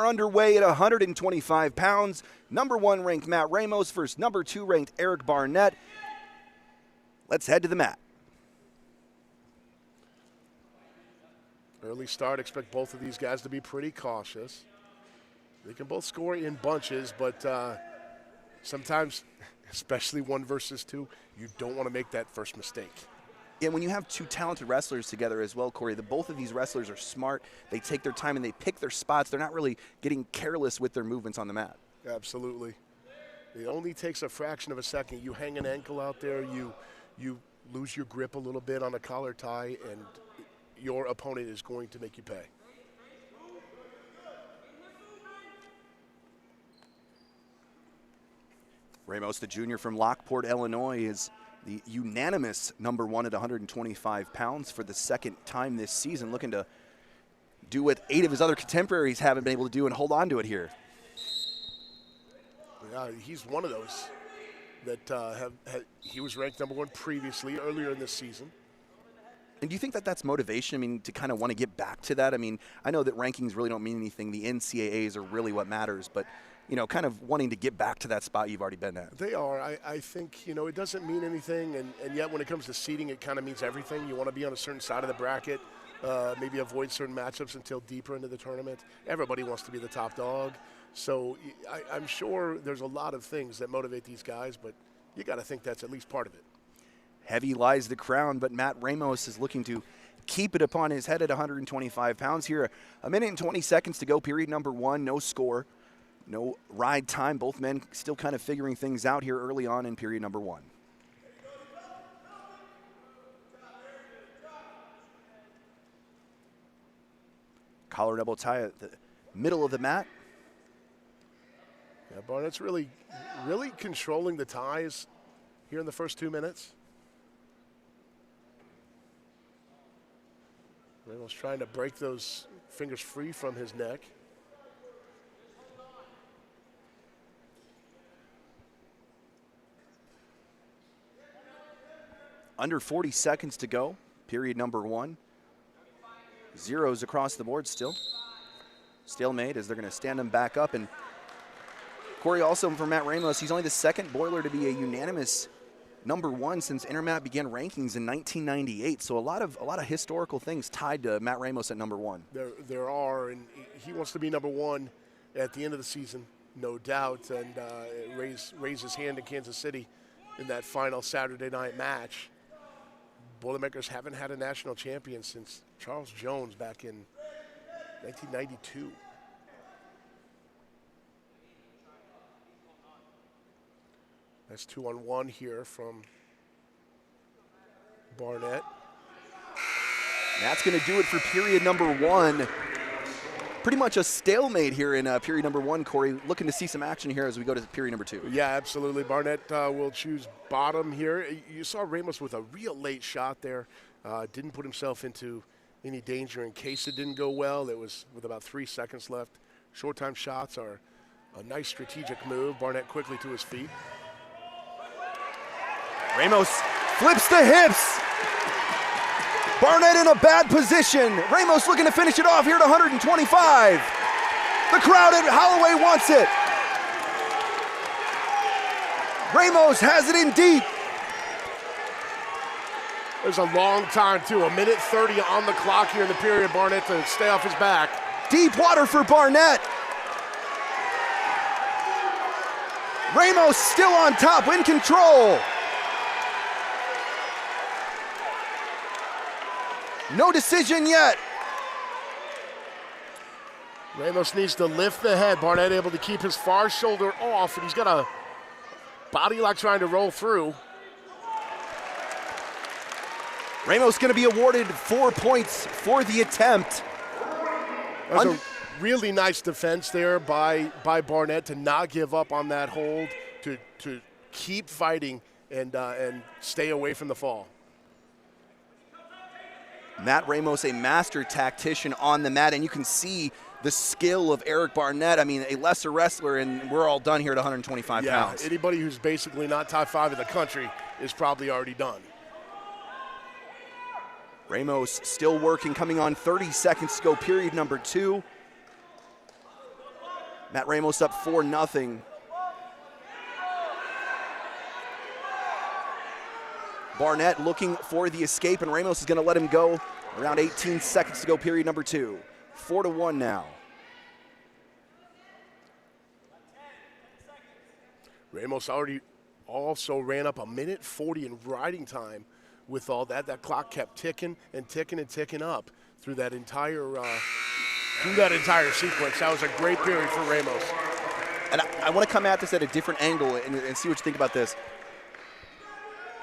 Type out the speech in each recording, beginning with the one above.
are underway at 125 pounds. Number 1 ranked Matt Ramos versus number 2 ranked Eric Barnett. Let's head to the mat. Early start, expect both of these guys to be pretty cautious. They can both score in bunches, but sometimes, especially 1 versus 2, you don't want to make that first mistake. Yeah, when you have 2 talented wrestlers together as well, Corey, both of these wrestlers are smart. They take their time and they pick their spots. They're not really getting careless with their movements on the mat. Absolutely. It only takes a fraction of a second. You hang an ankle out there, you lose your grip a little bit on a collar tie, and your opponent is going to make you pay. Ramos, the junior from Lockport, Illinois, is the unanimous number 1 at 125 pounds for the 2nd time this season, looking to do what 8 of his other contemporaries haven't been able to do and hold on to it here. Yeah, he's one of those that he was ranked number 1 previously, earlier in this season. And do you think that that's motivation? I mean, to kind of want to get back to that? I mean, I know that rankings really don't mean anything. The NCAAs are really what matters, but you know, kind of wanting to get back to that spot you've already been at. They are. I think, you know, it doesn't mean anything, and yet when it comes to seeding, it kind of means everything. You want to be on a certain side of the bracket, maybe avoid certain matchups until deeper into the tournament. Everybody wants to be the top dog. So I'm sure there's a lot of things that motivate these guys, but you got to think that's at least part of it. Heavy lies the crown, but Matt Ramos is looking to keep it upon his head at 125 pounds here. 1 minute and 20 seconds to go, period number 1, no score. No ride time. Both men still kind of figuring things out here early on in period number 1. Collar double tie at the middle of the mat. Yeah, Barnett's really controlling the ties here in the first 2 minutes. Ramos trying to break those fingers free from his neck. Under 40 seconds to go, period number 1. Zeros across the board still. Stalemate as they're going to stand him back up. And Corey, also for Matt Ramos, he's only the 2nd boiler to be a unanimous number 1 since Intermat began rankings in 1998. So a lot of historical things tied to Matt Ramos at number 1. There are, and he wants to be number 1 at the end of the season, no doubt, and raise his hand in Kansas City in that final Saturday night match. Boilermakers haven't had a national champion since Charles Jones back in 1992. That's 2-on-1 here from Barnett. That's going to do it for period number 1. Pretty much a stalemate here in period number 1, Corey. Looking to see some action here as we go to period number 2. Yeah, absolutely. Barnett will choose bottom here. You saw Ramos with a real late shot there. Didn't put himself into any danger in case it didn't go well. It was with about 3 seconds left. Short time shots are a nice strategic move. Barnett quickly to his feet. Ramos flips the hips. Barnett in a bad position. Ramos looking to finish it off here at 125. The crowd at Holloway wants it. Ramos has it in deep. There's a long time, too. 1 minute 30 on the clock here in the period. Barnett to stay off his back. Deep water for Barnett. Ramos still on top, in control. No decision yet. Ramos needs to lift the head. Barnett able to keep his far shoulder off, and he's got a body lock trying to roll through. Ramos going to be awarded 4 points for the attempt. That was a really nice defense there by Barnett to not give up on that hold, to keep fighting and stay away from the fall. Matt Ramos, a master tactician on the mat, and you can see the skill of Eric Barnett. I mean, a lesser wrestler, and we're all done here at 125 pounds. Yeah, anybody who's basically not top 5 in the country is probably already done. Ramos still working, coming on 30 seconds to go, period number 2. Matt Ramos up 4-0. Barnett looking for the escape, and Ramos is going to let him go. Around 18 seconds to go, period number 2. 4-1 now. Ramos already also ran up 1:40 in riding time with all that. That clock kept ticking and ticking and ticking up through that entire sequence. That was a great period for Ramos. And I want to come at this at a different angle and see what you think about this.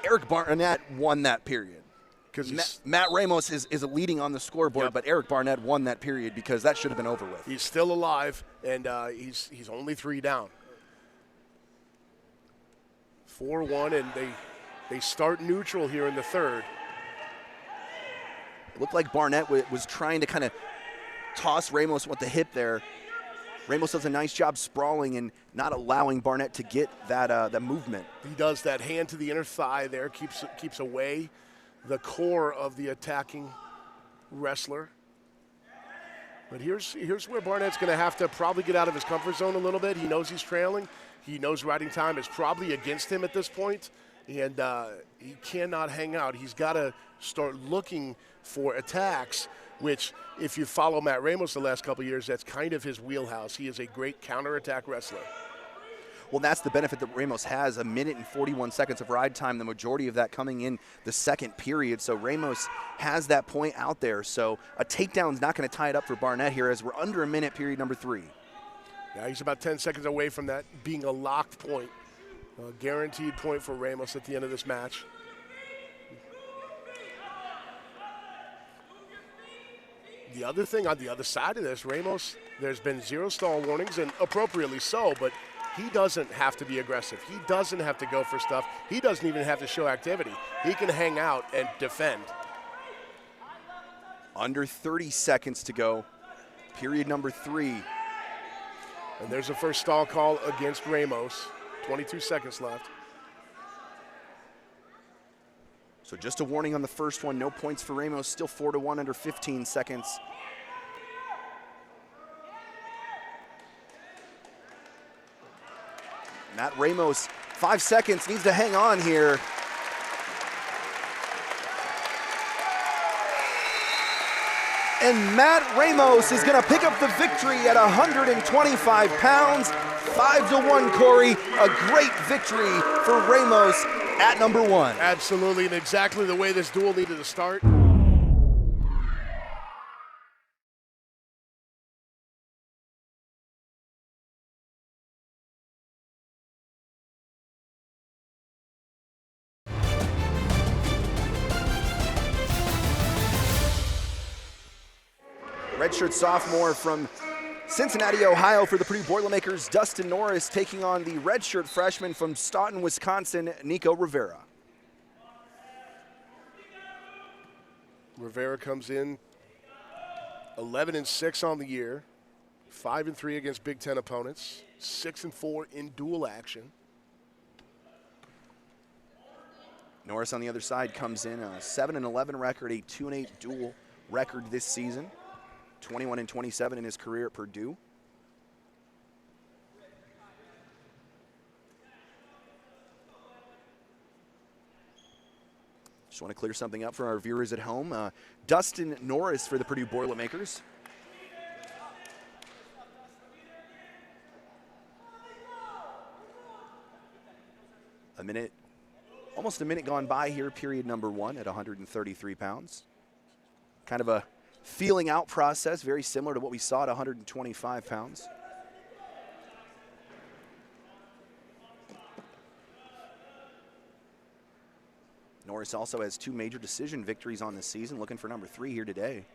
Eric Barnett won that period. Because Matt Ramos is leading on the scoreboard, but Eric Barnett won that period because that should have been over with. He's still alive, and he's only 3 down. 4-1, and they start neutral here in the third. It looked like Barnett was trying to kind of toss Ramos with the hip there. Ramos does a nice job sprawling and not allowing Barnett to get that movement. He does that hand to the inner thigh there, keeps away the core of the attacking wrestler. But here's where Barnett's going to have to probably get out of his comfort zone a little bit. He knows he's trailing. He knows riding time is probably against him at this point, and he cannot hang out. He's got to start looking for attacks, which, if you follow Matt Ramos the last couple of years, that's kind of his wheelhouse. He is a great counterattack wrestler. Well, that's the benefit that Ramos has, 1:41 of ride time, the majority of that coming in the second period. So Ramos has that point out there. So a takedown's not going to tie it up for Barnett here as we're under a minute, period number 3. Yeah, he's about 10 seconds away from that being a locked point. A guaranteed point for Ramos at the end of this match. The other thing on the other side of this, Ramos, there's been 0 stall warnings, and appropriately so, but he doesn't have to be aggressive. He doesn't have to go for stuff. He doesn't even have to show activity. He can hang out and defend. Under 30 seconds to go, period number 3. And there's a first stall call against Ramos. 22 seconds left. So just a warning on the first one. No points for Ramos. Still 4-1 under 15 seconds. Matt Ramos, 5 seconds, needs to hang on here. And Matt Ramos is going to pick up the victory at 125 pounds. 5-1, Corey. A great victory for Ramos at number 1. Absolutely, and exactly the way this duel needed to start. Redshirt sophomore from Cincinnati, Ohio for the Purdue Boilermakers, Dustin Norris taking on the redshirt freshman from Staunton, Wisconsin, Nico Rivera. Rivera comes in 11-6 on the year, 5-3 against Big Ten opponents, 6-4 in dual action. Norris on the other side comes in a 7-11 record, a 2-8 dual record this season. 21-27 in his career at Purdue. Just want to clear something up for our viewers at home. Dustin Norris for the Purdue Boilermakers. Almost a minute gone by here, period number 1 at 133 pounds. Kind of a feeling out process, very similar to what we saw at 125 pounds. Norris also has 2 major decision victories on the season, looking for number 3 here today.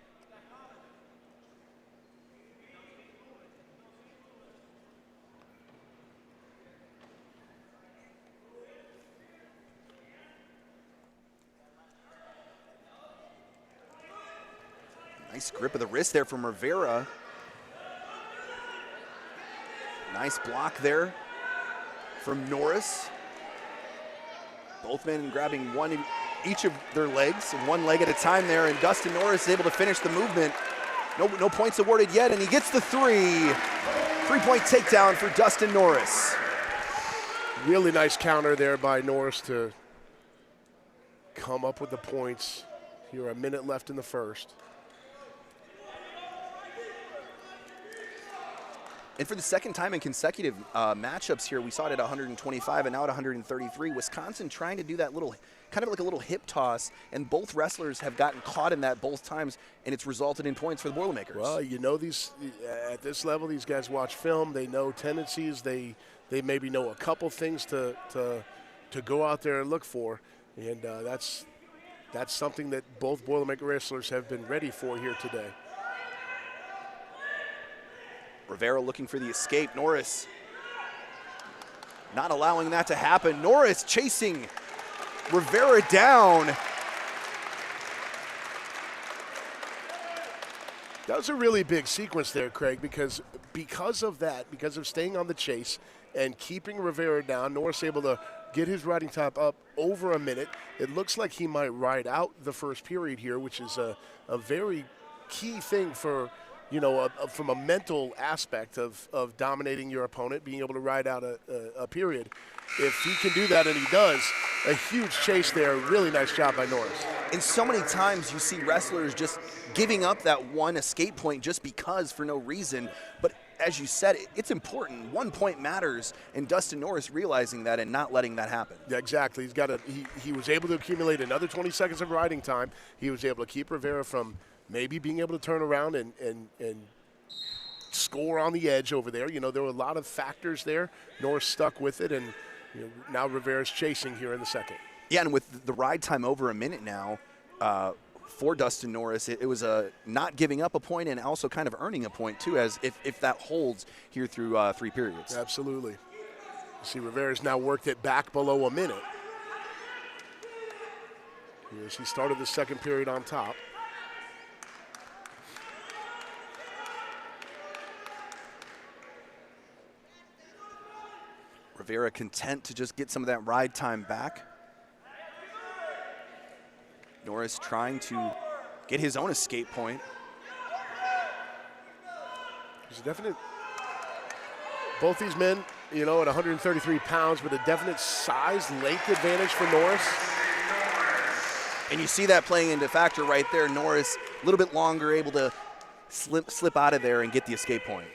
Nice grip of the wrist there from Rivera. Nice block there from Norris. Both men grabbing each of their legs, one leg at a time there, and Dustin Norris is able to finish the movement. No points awarded yet, and he gets the 3. Three-point takedown for Dustin Norris. Really nice counter there by Norris to come up with the points. Here, a minute left in the first. And for the second time in consecutive matchups here, we saw it at 125 and now at 133. Wisconsin trying to do that little, kind of like a little hip toss, and both wrestlers have gotten caught in that both times, and it's resulted in points for the Boilermakers. Well, you know, these at this level, these guys watch film. They know tendencies. They maybe know a couple things to go out there and look for, and that's something that both Boilermaker wrestlers have been ready for here today. Rivera looking for the escape. Norris not allowing that to happen. Norris chasing Rivera down. That was a really big sequence there, Craig, because of that, because of staying on the chase and keeping Rivera down, Norris able to get his riding time up over a minute. It looks like he might ride out the first period here, which is a very key thing for, you know, from a mental aspect of dominating your opponent, being able to ride out a period. If he can do that, and he does, a huge chase there. Really nice job by Norris. And so many times you see wrestlers just giving up that one escape point just because for no reason. But as you said, it's important. 1 point matters, and Dustin Norris realizing that and not letting that happen. Yeah, exactly. He was able to accumulate another 20 seconds of riding time. He was able to keep Rivera from maybe being able to turn around and score on the edge over there. You know, there were a lot of factors there. Norris stuck with it, and you know, now Rivera's chasing here in the second. Yeah, and with the ride time over a minute now for Dustin Norris, it was not giving up a point and also kind of earning a point too, as if that holds here through 3 periods. Absolutely. You see Rivera's now worked it back below a minute. As he started the second period on top. Rivera content to just get some of that ride time back. Norris trying to get his own escape point. There's a definite, both these men, you know, at 133 pounds, but a definite size length advantage for Norris. And you see that playing into factor right there. Norris a little bit longer, able to slip out of there and get the escape point.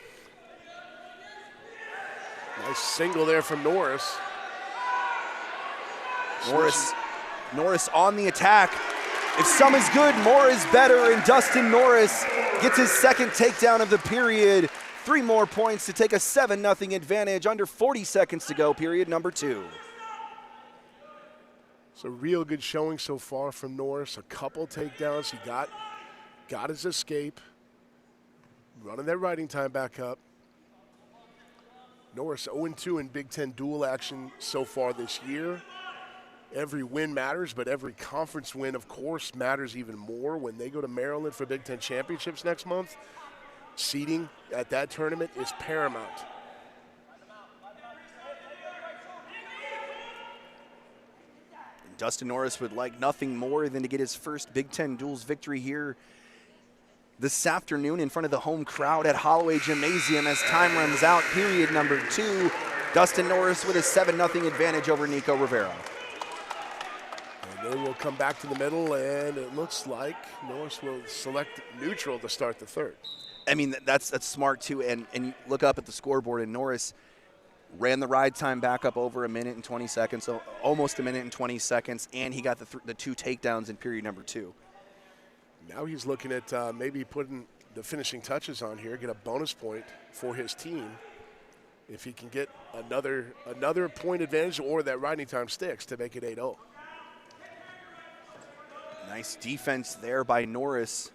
Nice single there from Norris. Norris on the attack. If some is good, more is better, and Dustin Norris gets his second takedown of the period. 3 more points to take a 7-0 advantage. Under 40 seconds to go, period number 2. It's a real good showing so far from Norris. A couple takedowns. He got his escape. Running that riding time back up. Norris 0-2 in Big Ten dual action so far this year. Every win matters, but every conference win, of course, matters even more when they go to Maryland for Big Ten championships next month. Seeding at that tournament is paramount. Dustin Norris would like nothing more than to get his first Big Ten duels victory here this afternoon in front of the home crowd at Holloway Gymnasium as time runs out. Period number 2. Dustin Norris with a 7-0 advantage over Nico Rivera. And then we'll come back to the middle, and it looks like Norris will select neutral to start the third. I mean, that's smart too. And look up at the scoreboard, and Norris ran the ride time back up over a minute and 20 seconds, so almost a minute and 20 seconds, and he got the 2 takedowns in period number 2. Now he's looking at maybe putting the finishing touches on here, get a bonus point for his team if he can get another point advantage or that riding time sticks to make it 8-0. Nice defense there by Norris.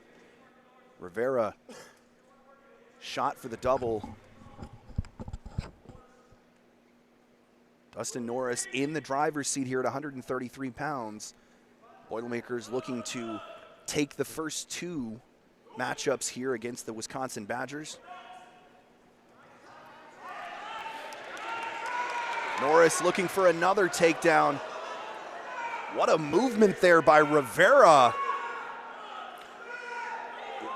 Rivera shot for the double. Dustin Norris in the driver's seat here at 133 pounds. Boilermakers looking to take the first 2 matchups here against the Wisconsin Badgers. Norris looking for another takedown. What a movement there by Rivera.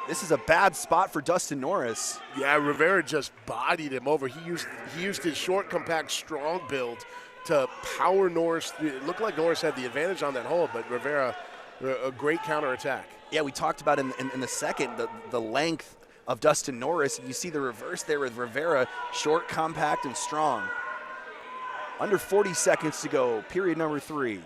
This is a bad spot for Dustin Norris. Yeah, Rivera just bodied him over. He used his short, compact, strong build to power Norris. It looked like Norris had the advantage on that hole, but Rivera, a great counterattack. Yeah, we talked about in the second, the length of Dustin Norris. You see the reverse there with Rivera, short, compact, and strong. Under 40 seconds to go, period number 3.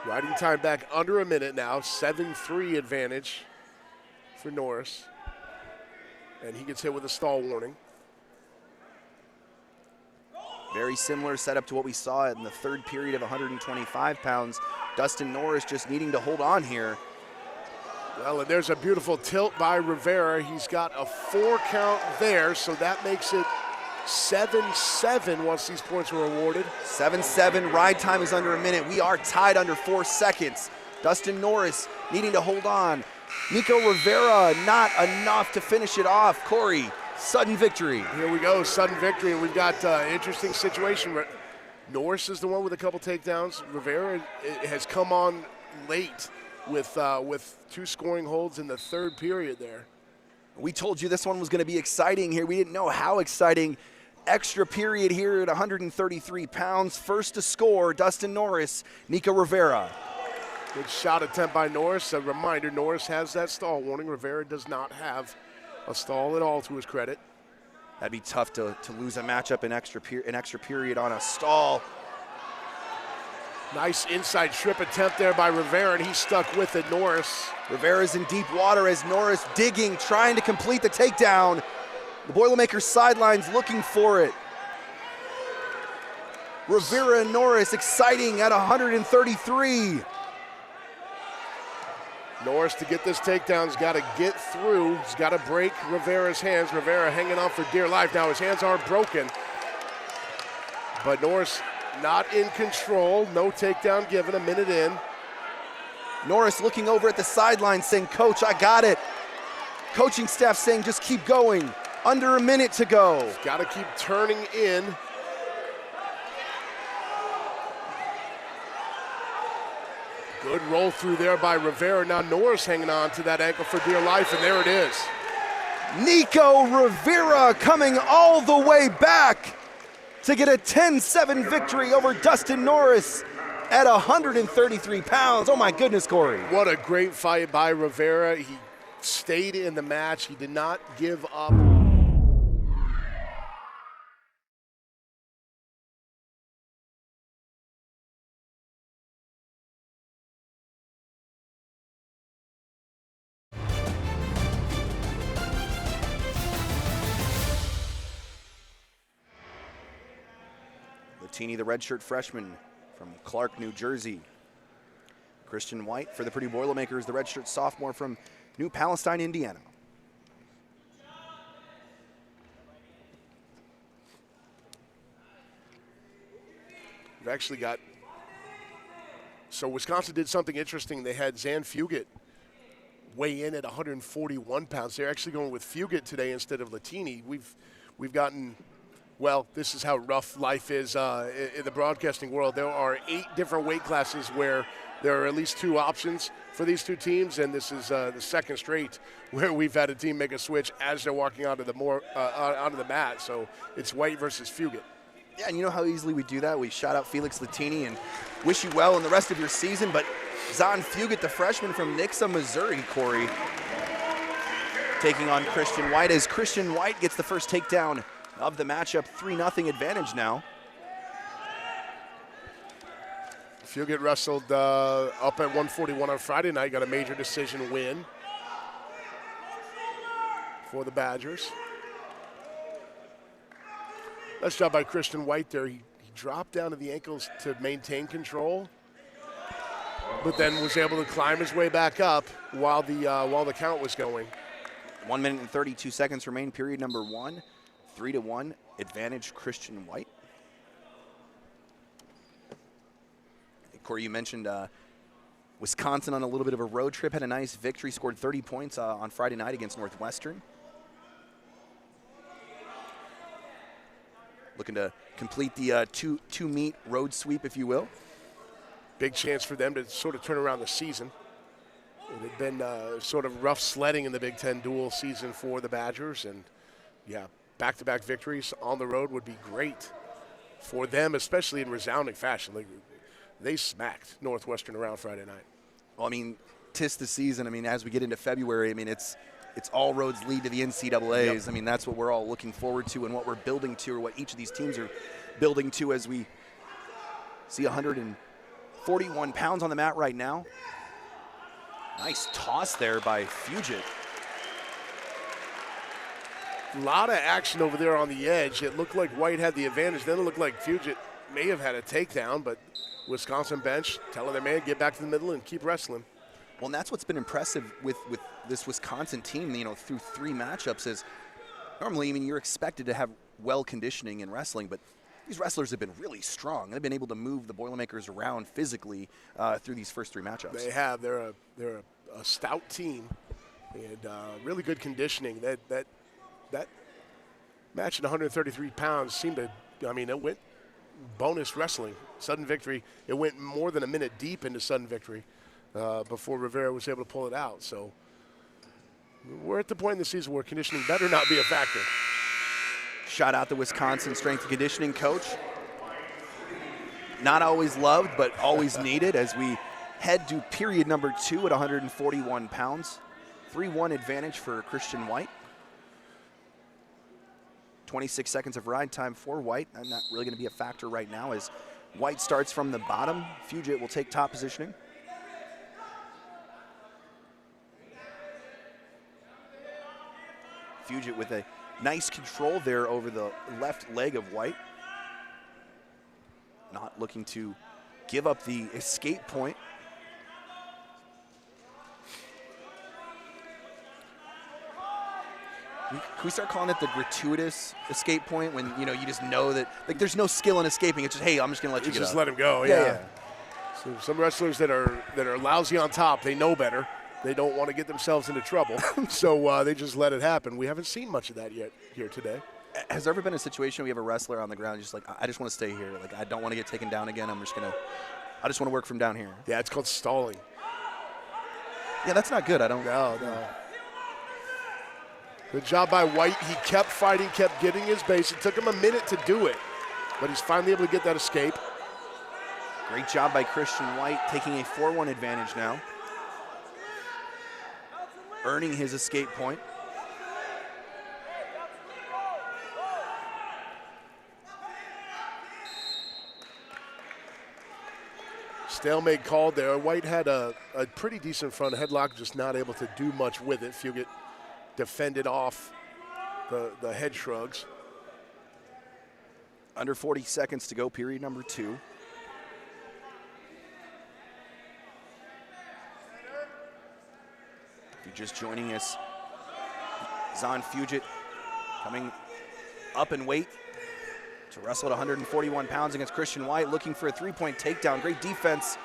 Riding time back under a minute now, 7-3 advantage for Norris. And he gets hit with a stall warning. Very similar setup to what we saw in the third period of 125 pounds. Dustin Norris just needing to hold on here. Well, and there's a beautiful tilt by Rivera. He's got a 4 count there, so that makes it 7-7 once these points are awarded. 7-7, ride time is under a minute. We are tied under 4 seconds. Dustin Norris needing to hold on. Nico Rivera, not enough to finish it off. Corey, sudden victory. Here we go, sudden victory, and we've got an interesting situation. Norris is the one with a couple takedowns. Rivera has come on late with 2 scoring holds in the third period there. We told you this one was going to be exciting here. We didn't know how exciting. Extra period here at 133 pounds. First to score, Dustin Norris, Nico Rivera. Good shot attempt by Norris. A reminder, Norris has that stall warning. Rivera does not have a stall at all, to his credit. That'd be tough to lose a matchup in extra period on a stall. Nice inside trip attempt there by Rivera, and he's stuck with it, Norris. Rivera's in deep water as Norris digging, trying to complete the takedown. The Boilermakers sidelines looking for it. Rivera and Norris exciting at 133. Norris, to get this takedown, has got to get through. He's got to break Rivera's hands. Rivera hanging on for dear life. Now his hands are broken. But Norris not in control. No takedown given, a minute in. Norris looking over at the sideline saying, "Coach, I got it." Coaching staff saying, "Just keep going." Under a minute to go. Got to keep turning in. Good roll through there by Rivera. Now Norris hanging on to that ankle for dear life, and there it is. Nico Rivera coming all the way back to get a 10-7 victory over Dustin Norris at 133 pounds. Oh my goodness, Corey. What a great fight by Rivera. He stayed in the match. He did not give up. Latini, the redshirt freshman from Clark, New Jersey. Christian White for the Purdue Boilermakers, the redshirt sophomore from New Palestine, Indiana. We've actually got, so Wisconsin did something interesting. They had Zan Fugate weigh in at 141 pounds. They're actually going with Fugate today instead of Latini. We've gotten, well, this is how rough life is in the broadcasting world. There are 8 different weight classes where there are at least 2 options for these 2 teams, and this is the second straight where we've had a team make a switch as they're walking onto the onto the mat. So it's White versus Fugate. Yeah, and you know how easily we do that? We shout out Felix Latini and wish you well in the rest of your season, but Zan Fugate, the freshman from Nixa, Missouri, Corey, taking on Christian White as Christian White gets the first takedown of the matchup. 3-0 advantage now. Fugate wrestled up at 141 on Friday night, got a major decision win for the Badgers. Nice job by Christian White there. He dropped down to the ankles to maintain control, but then was able to climb his way back up while the count was going. 1 minute and 32 seconds remain, period number 1. 3-1 advantage Christian White. Corey, you mentioned Wisconsin on a little bit of a road trip, had a nice victory, scored 30 points on Friday night against Northwestern. Looking to complete the two-meet road sweep, if you will. Big chance for them to sort of turn around the season. It had been sort of rough sledding in the Big Ten dual season for the Badgers, and yeah, back-to-back victories on the road would be great for them, especially in resounding fashion. Like, they smacked Northwestern around Friday night. Well, I mean, 'tis the season. I mean, as we get into February, I mean, it's all roads lead to the NCAAs. Yep. I mean, that's what we're all looking forward to and what we're building to, or what each of these teams are building to, as we see 141 pounds on the mat right now. Nice toss there by Fugate. A lot of action over there on the edge. It looked like White had the advantage. Then it looked like Fugate may have had a takedown, but Wisconsin bench telling their man, get back to the middle and keep wrestling. Well, and that's what's been impressive with this Wisconsin team, you know, through 3 matchups is normally, I mean, you're expected to have well conditioning in wrestling, but these wrestlers have been really strong. They've been able to move the Boilermakers around physically through these first 3 matchups. They have. They're a stout team and really good conditioning. That match at 133 pounds seemed to, I mean, it went bonus wrestling. Sudden victory. It went more than a minute deep into sudden victory before Rivera was able to pull it out. So we're at the point in the season where conditioning better not be a factor. Shout out the Wisconsin strength and conditioning coach. Not always loved, but always needed as we head to period number 2 at 141 pounds. 3-1 advantage for Christian White. 26 seconds of ride time for White. And not really going to be a factor right now as White starts from the bottom. Fugate will take top positioning. Fugate with a nice control there over the left leg of White. Not looking to give up the escape point. Can we start calling it the gratuitous escape point when, you know, you just know that, like, there's no skill in escaping. It's just, hey, I'm just going to let you get just up. let him go, yeah. So some wrestlers that are lousy on top, they know better. They don't want to get themselves into trouble, so they just let it happen. We haven't seen much of that yet here today. Has there ever been a situation where we have a wrestler on the ground just like, I just want to stay here. Like, I don't want to get taken down again. I just want to work from down here. Yeah, it's called stalling. Yeah, that's not good. No. Good job by White. He kept fighting, kept getting his base. It took him a minute to do it, but he's finally able to get that escape. Great job by Christian White, taking a 4-1 advantage now. Earning his escape point. Stalemate called there. White had a pretty decent front headlock, just not able to do much with it. Fugate defended off the head shrugs. Under 40 seconds to go, period number 2. If you're just joining us, Zahn Fugate coming up in weight to wrestle at 141 pounds against Christian White, looking for a 3-point takedown. Great defense.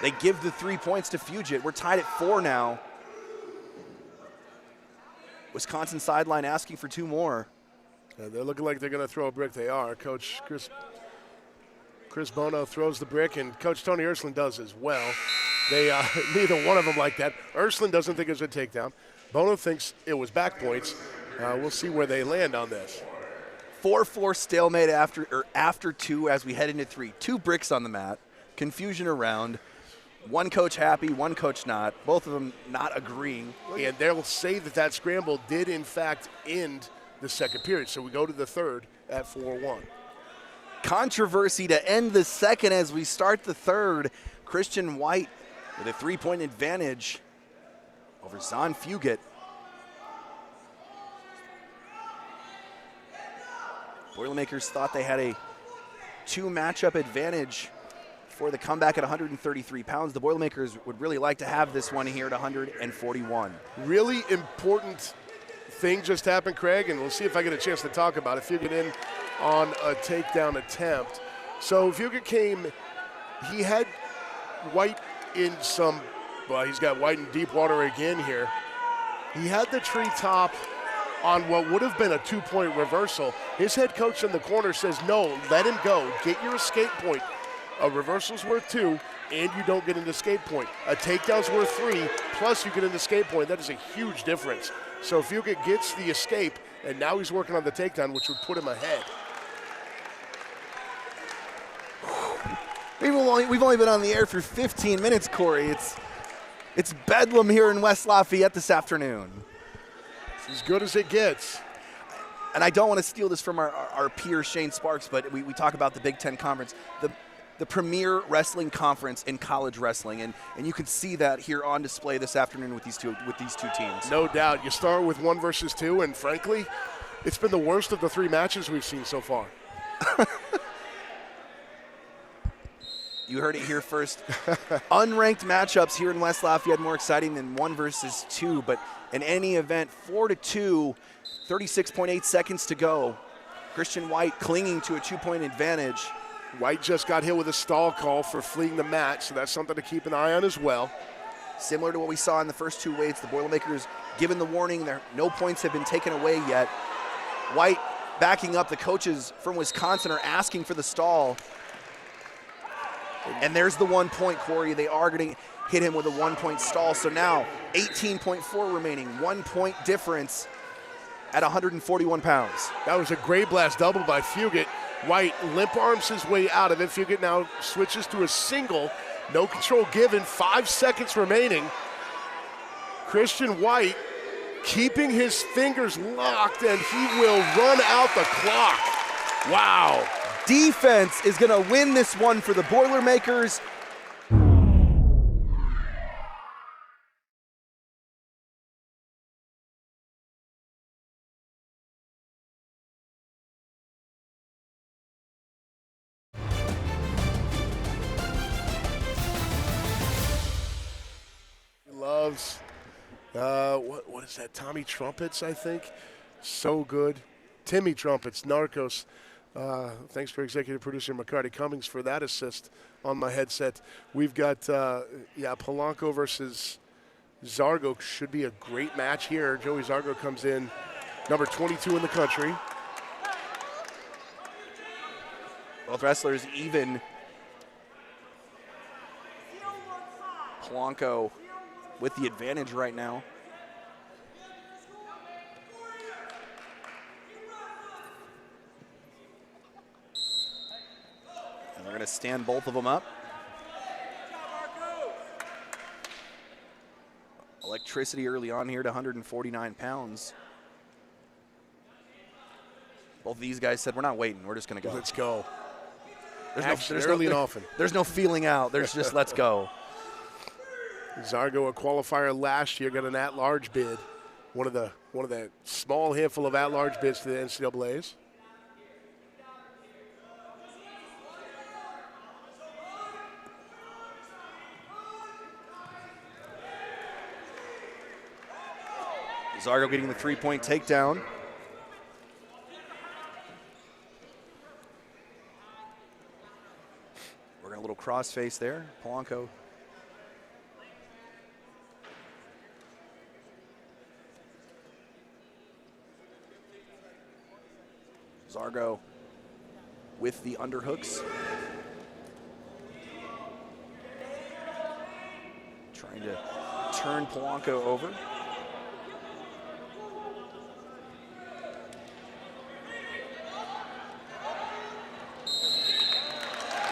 They give the 3 points to Fugate. We're tied at 4 now. Wisconsin sideline asking for 2 more. Yeah, they're looking like they're going to throw a brick. They are. Coach Chris Bono throws the brick, and Coach Tony Ursuline does as well. They neither one of them like that. Ursuline doesn't think it's a takedown. Bono thinks it was back points. We'll see where they land on this. 4-4 stalemate after 2 as we head into 3. 2 bricks on the mat. Confusion around. One coach happy, one coach not. Both of them not agreeing. And they'll say that scramble did, in fact, end the second period. So we go to the third at 4-1. Controversy to end the second as we start the third. Christian White with a 3-point advantage over Zahn Fugate. Boilermakers thought they had a 2 matchup advantage for the comeback at 133 pounds. The Boilermakers would really like to have this one here at 141. Really important thing just happened, Craig, and we'll see if I get a chance to talk about it. Fugate in on a takedown attempt. So Fugate came, he had White in some, well, he's got White in deep water again here. He had the treetop on what would have been a 2-point reversal. His head coach in the corner says, no, let him go. Get your escape point. A reversal's worth 2, and you don't get into escape point. A takedown's worth 3, plus you get into escape point. That is a huge difference. So Fugate gets the escape, and now he's working on the takedown, which would put him ahead. We've only been on the air for 15 minutes, Corey. It's bedlam here in West Lafayette this afternoon. It's as good as it gets. And I don't want to steal this from our peer Shane Sparks, but we talk about the Big Ten Conference, the premier wrestling conference in college wrestling, and you can see that here on display this afternoon with these two teams. No doubt. You start with 1 versus 2, and frankly, it's been the worst of the 3 matches we've seen so far. You heard it here first. Unranked matchups here in West Lafayette more exciting than 1 versus 2, but in any event, 4-2, 36.8 seconds to go. Christian White clinging to a 2-point advantage. White just got hit with a stall call for fleeing the mat, so that's something to keep an eye on as well. Similar to what we saw in the first 2 weights, the Boilermakers given the warning, no points have been taken away yet. White backing up. The coaches from Wisconsin are asking for the stall. And there's the 1 point, Corey. They are going to hit him with a 1-point stall. So now 18.4 remaining, 1 point difference at 141 pounds. That was a great blast double by Fugate. White limp arms his way out of it. Fugate now switches to a single. No control given, 5 seconds remaining. Christian White keeping his fingers locked, and he will run out the clock. Wow. Defense is going to win this one for the Boilermakers. Loves, what is that, Tommy Trumpets, I think? So good. Timmy Trumpets, Narcos. Thanks for executive producer McCarty Cummings for that assist on my headset. We've got, Palanco versus Zargo. Should be a great match here. Joey Zargo comes in number 22 in the country. Both wrestlers even. Palanco with the advantage right now. And they're going to stand both of them up. Electricity early on here to 149 pounds. Both of these guys said, we're not waiting, we're just going to go. Let's go. There's no feeling out, there's just let's go. Zargo, a qualifier last year, got an at-large bid. One of the small handful of at-large bids to the NCAAs. Zargo getting the 3-point takedown. Working a little crossface there. Palanco. Zargo with the underhooks. Trying to turn Palanco over.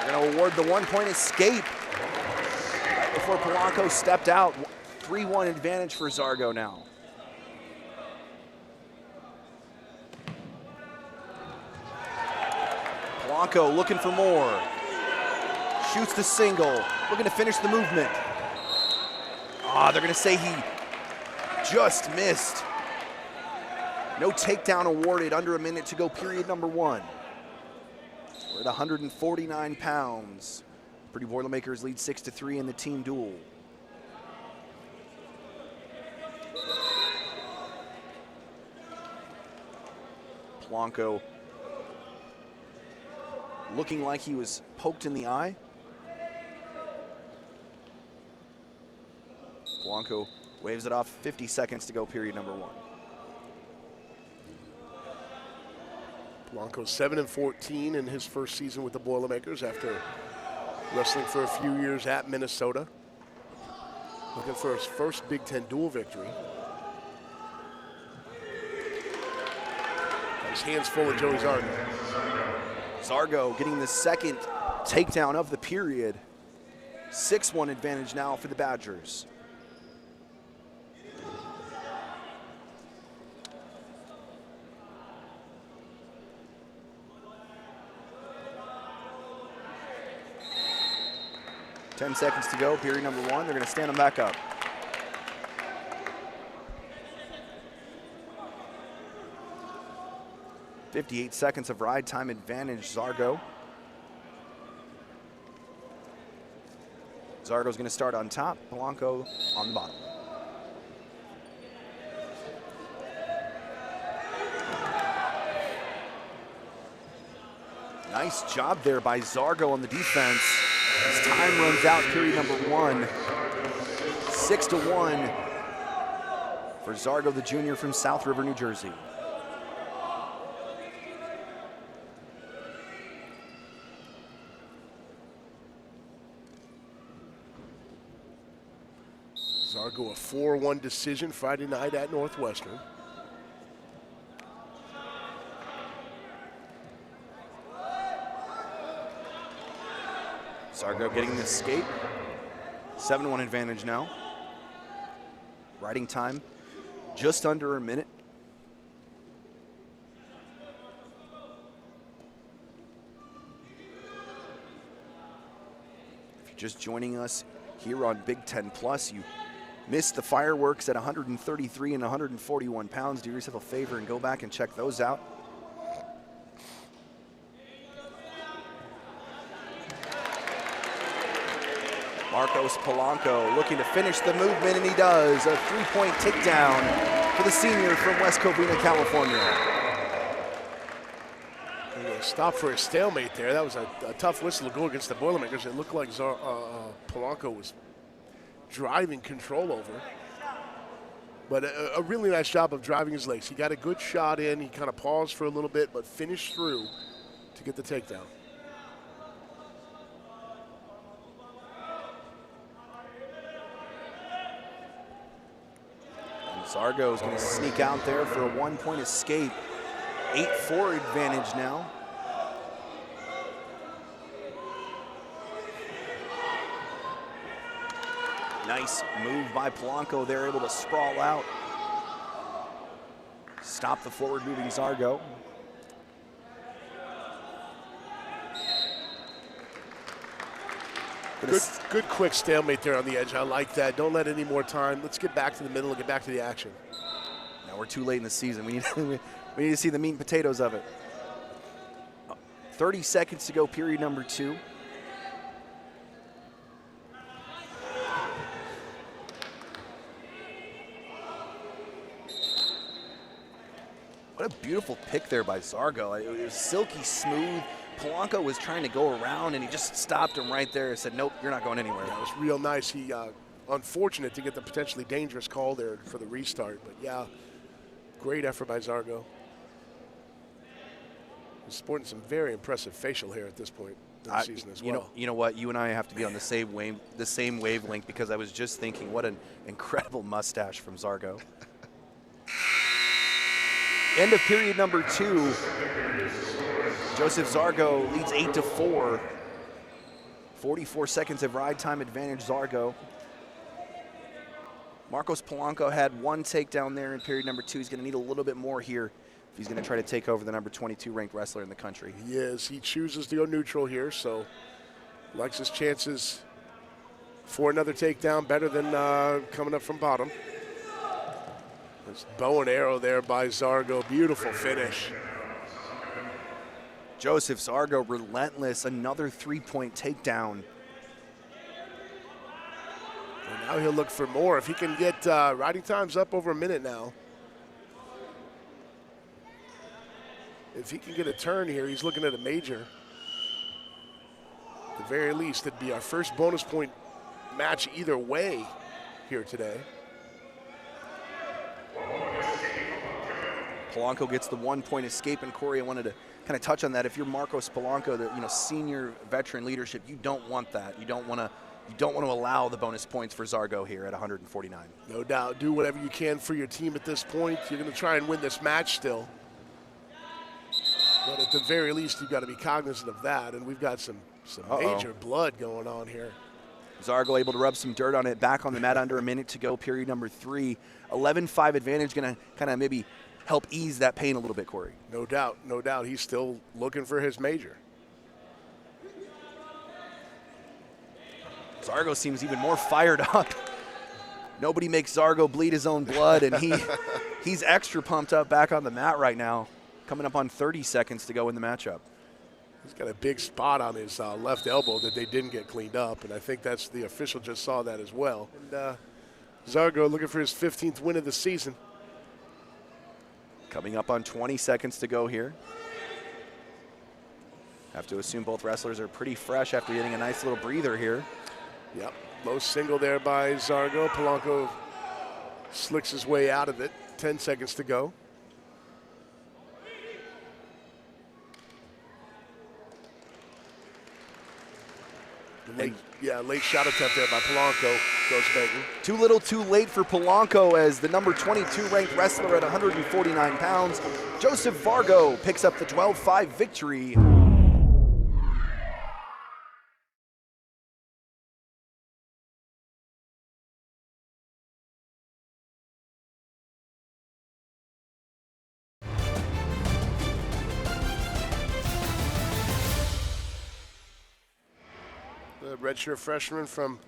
They're going to award the 1-point escape right before Palanco stepped out. 3-1 advantage for Zargo now. Palanco looking for more. Shoots the single. Looking to finish the movement. They're going to say he just missed. No takedown awarded. Under a minute to go, period number 1. We're at 149 pounds. Purdue Boilermakers lead 6-3 in the team duel. Palanco looking like he was poked in the eye. Palanco waves it off. 50 seconds to go, period number 1. Palanco 7-14 in his first season with the Boilermakers after wrestling for a few years at Minnesota. Looking for his first Big Ten dual victory. Got his hands full of Joey Zargo. Zargo getting the second takedown of the period. 6-1 advantage now for the Badgers. Ten seconds to go, period number 1. They're going to stand them back up. .58 seconds of ride time advantage, Zargo. Zargo's going to start on top, Palanco on the bottom. Nice job there by Zargo on the defense. As time runs out, period number 1. 6-1 for Zargo, the junior from South River, New Jersey. Zargo, a 4-1 decision Friday night at Northwestern. Zargo getting the escape. 7-1 advantage now. Riding time just under a minute. If you're just joining us here on Big Ten Plus, you missed the fireworks at 133 and 141 pounds. Do yourself a favor and go back and check those out. Marcos Palanco looking to finish the movement, and he does. A 3-point takedown for the senior from West Covina, California. Stop for a stalemate there. That was a tough whistle to go against the Boilermakers. It looked like Palanco was driving control over. But a really nice job of driving his legs. He got a good shot in. He kind of paused for a little bit, but finished through to get the takedown. Zargo is going to sneak out there for a 1-point escape. 8-4 advantage now. Nice move by Palanco there, able to sprawl out. Stop the forward moving Zargo. Good quick stalemate there on the edge. I like that. Don't let any more time. Let's get back to the middle and get back to the action. Now we're too late in the season. We need to see the meat and potatoes of it. 30 seconds to go, period number 2. What a beautiful pick there by Zargo. It was silky smooth. Palanco was trying to go around, and he just stopped him right there and said, nope, you're not going anywhere. That was real nice. He unfortunate to get the potentially dangerous call there for the restart. But, yeah, great effort by Zargo. He's sporting some very impressive facial hair at this point in the season as well. You know what? You and I have to be on the same wavelength, because I was just thinking, what an incredible mustache from Zargo. End of period number 2. Joseph Zargo leads 8-4. 44 seconds of ride time advantage, Zargo. Marcos Palanco had 1 takedown there in period number 2. He's going to need a little bit more here if he's going to try to take over the number 22 ranked wrestler in the country. He is. He chooses to go neutral here, so likes his chances for another takedown better than coming up from bottom. There's bow and arrow there by Zargo. Beautiful finish. Joseph Zargo, relentless, another 3-point takedown. And now he'll look for more. If he can get riding times up over a minute now. If he can get a turn here, he's looking at a major. At the very least, it'd be our first bonus point match either way here today. Palanco gets the 1-point escape, and Corey, I wanted to kind of touch on that. If you're Marcos Palanco, the senior veteran leadership, you don't want that. You don't want to allow the bonus points for Zargo here at 149. No doubt. Do whatever you can for your team at this point. You're going to try and win this match still. But at the very least, you've got to be cognizant of that. And we've got some major blood going on here. Zargo able to rub some dirt on it. Back on the mat, under a minute to go, period number 3. 11-5 advantage, going to kind of maybe help ease that pain a little bit, Corey. No doubt, no doubt. He's still looking for his major. Zargo seems even more fired up. Nobody makes Zargo bleed his own blood, and he's extra pumped up back on the mat right now, coming up on 30 seconds to go in the matchup. He's got a big spot on his left elbow that they didn't get cleaned up, and I think that's the official just saw that as well. And Zargo looking for his 15th win of the season. Coming up on 20 seconds to go here. Have to assume both wrestlers are pretty fresh after getting a nice little breather here. Yep, low single there by Zargo. Palanco slicks his way out of it. 10 seconds to go. Late shot attempt there by Palanco. Goes begging. Too little too late for Palanco as the number 22 ranked wrestler at 149 pounds. Joseph Vargo picks up the 12-5 victory. The redshirt freshman from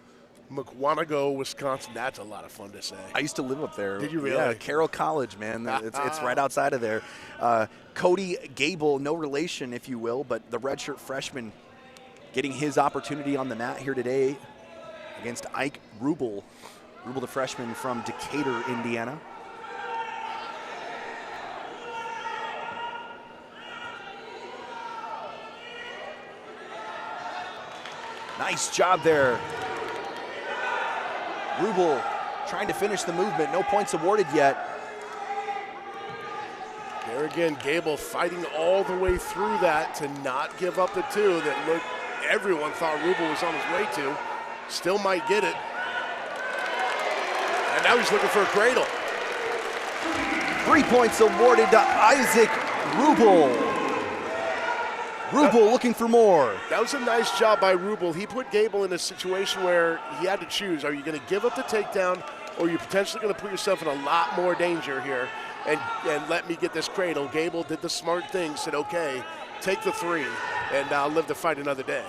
Mukwonago, Wisconsin. That's a lot of fun to say. I used to live up there. Did you really? Yeah, Carroll College, man. It's right outside of there. Cody Gable, no relation, if you will, but the redshirt freshman getting his opportunity on the mat here today against Ike Rubble. Rubble, the freshman from Decatur, Indiana. Nice job there. Rubble trying to finish the movement. No points awarded yet. There again, Gable fighting all the way through that to not give up the 2 that everyone thought Rubble was on his way to. Still might get it. And now he's looking for a cradle. 3 points awarded to Isaac Rubble. Rubble looking for more. That was a nice job by Rubble. He put Gable in a situation where he had to choose. Are you going to give up the takedown, or are you potentially going to put yourself in a lot more danger here and let me get this cradle? Gable did the smart thing, said, okay, take the 3, and I'll live to fight another day.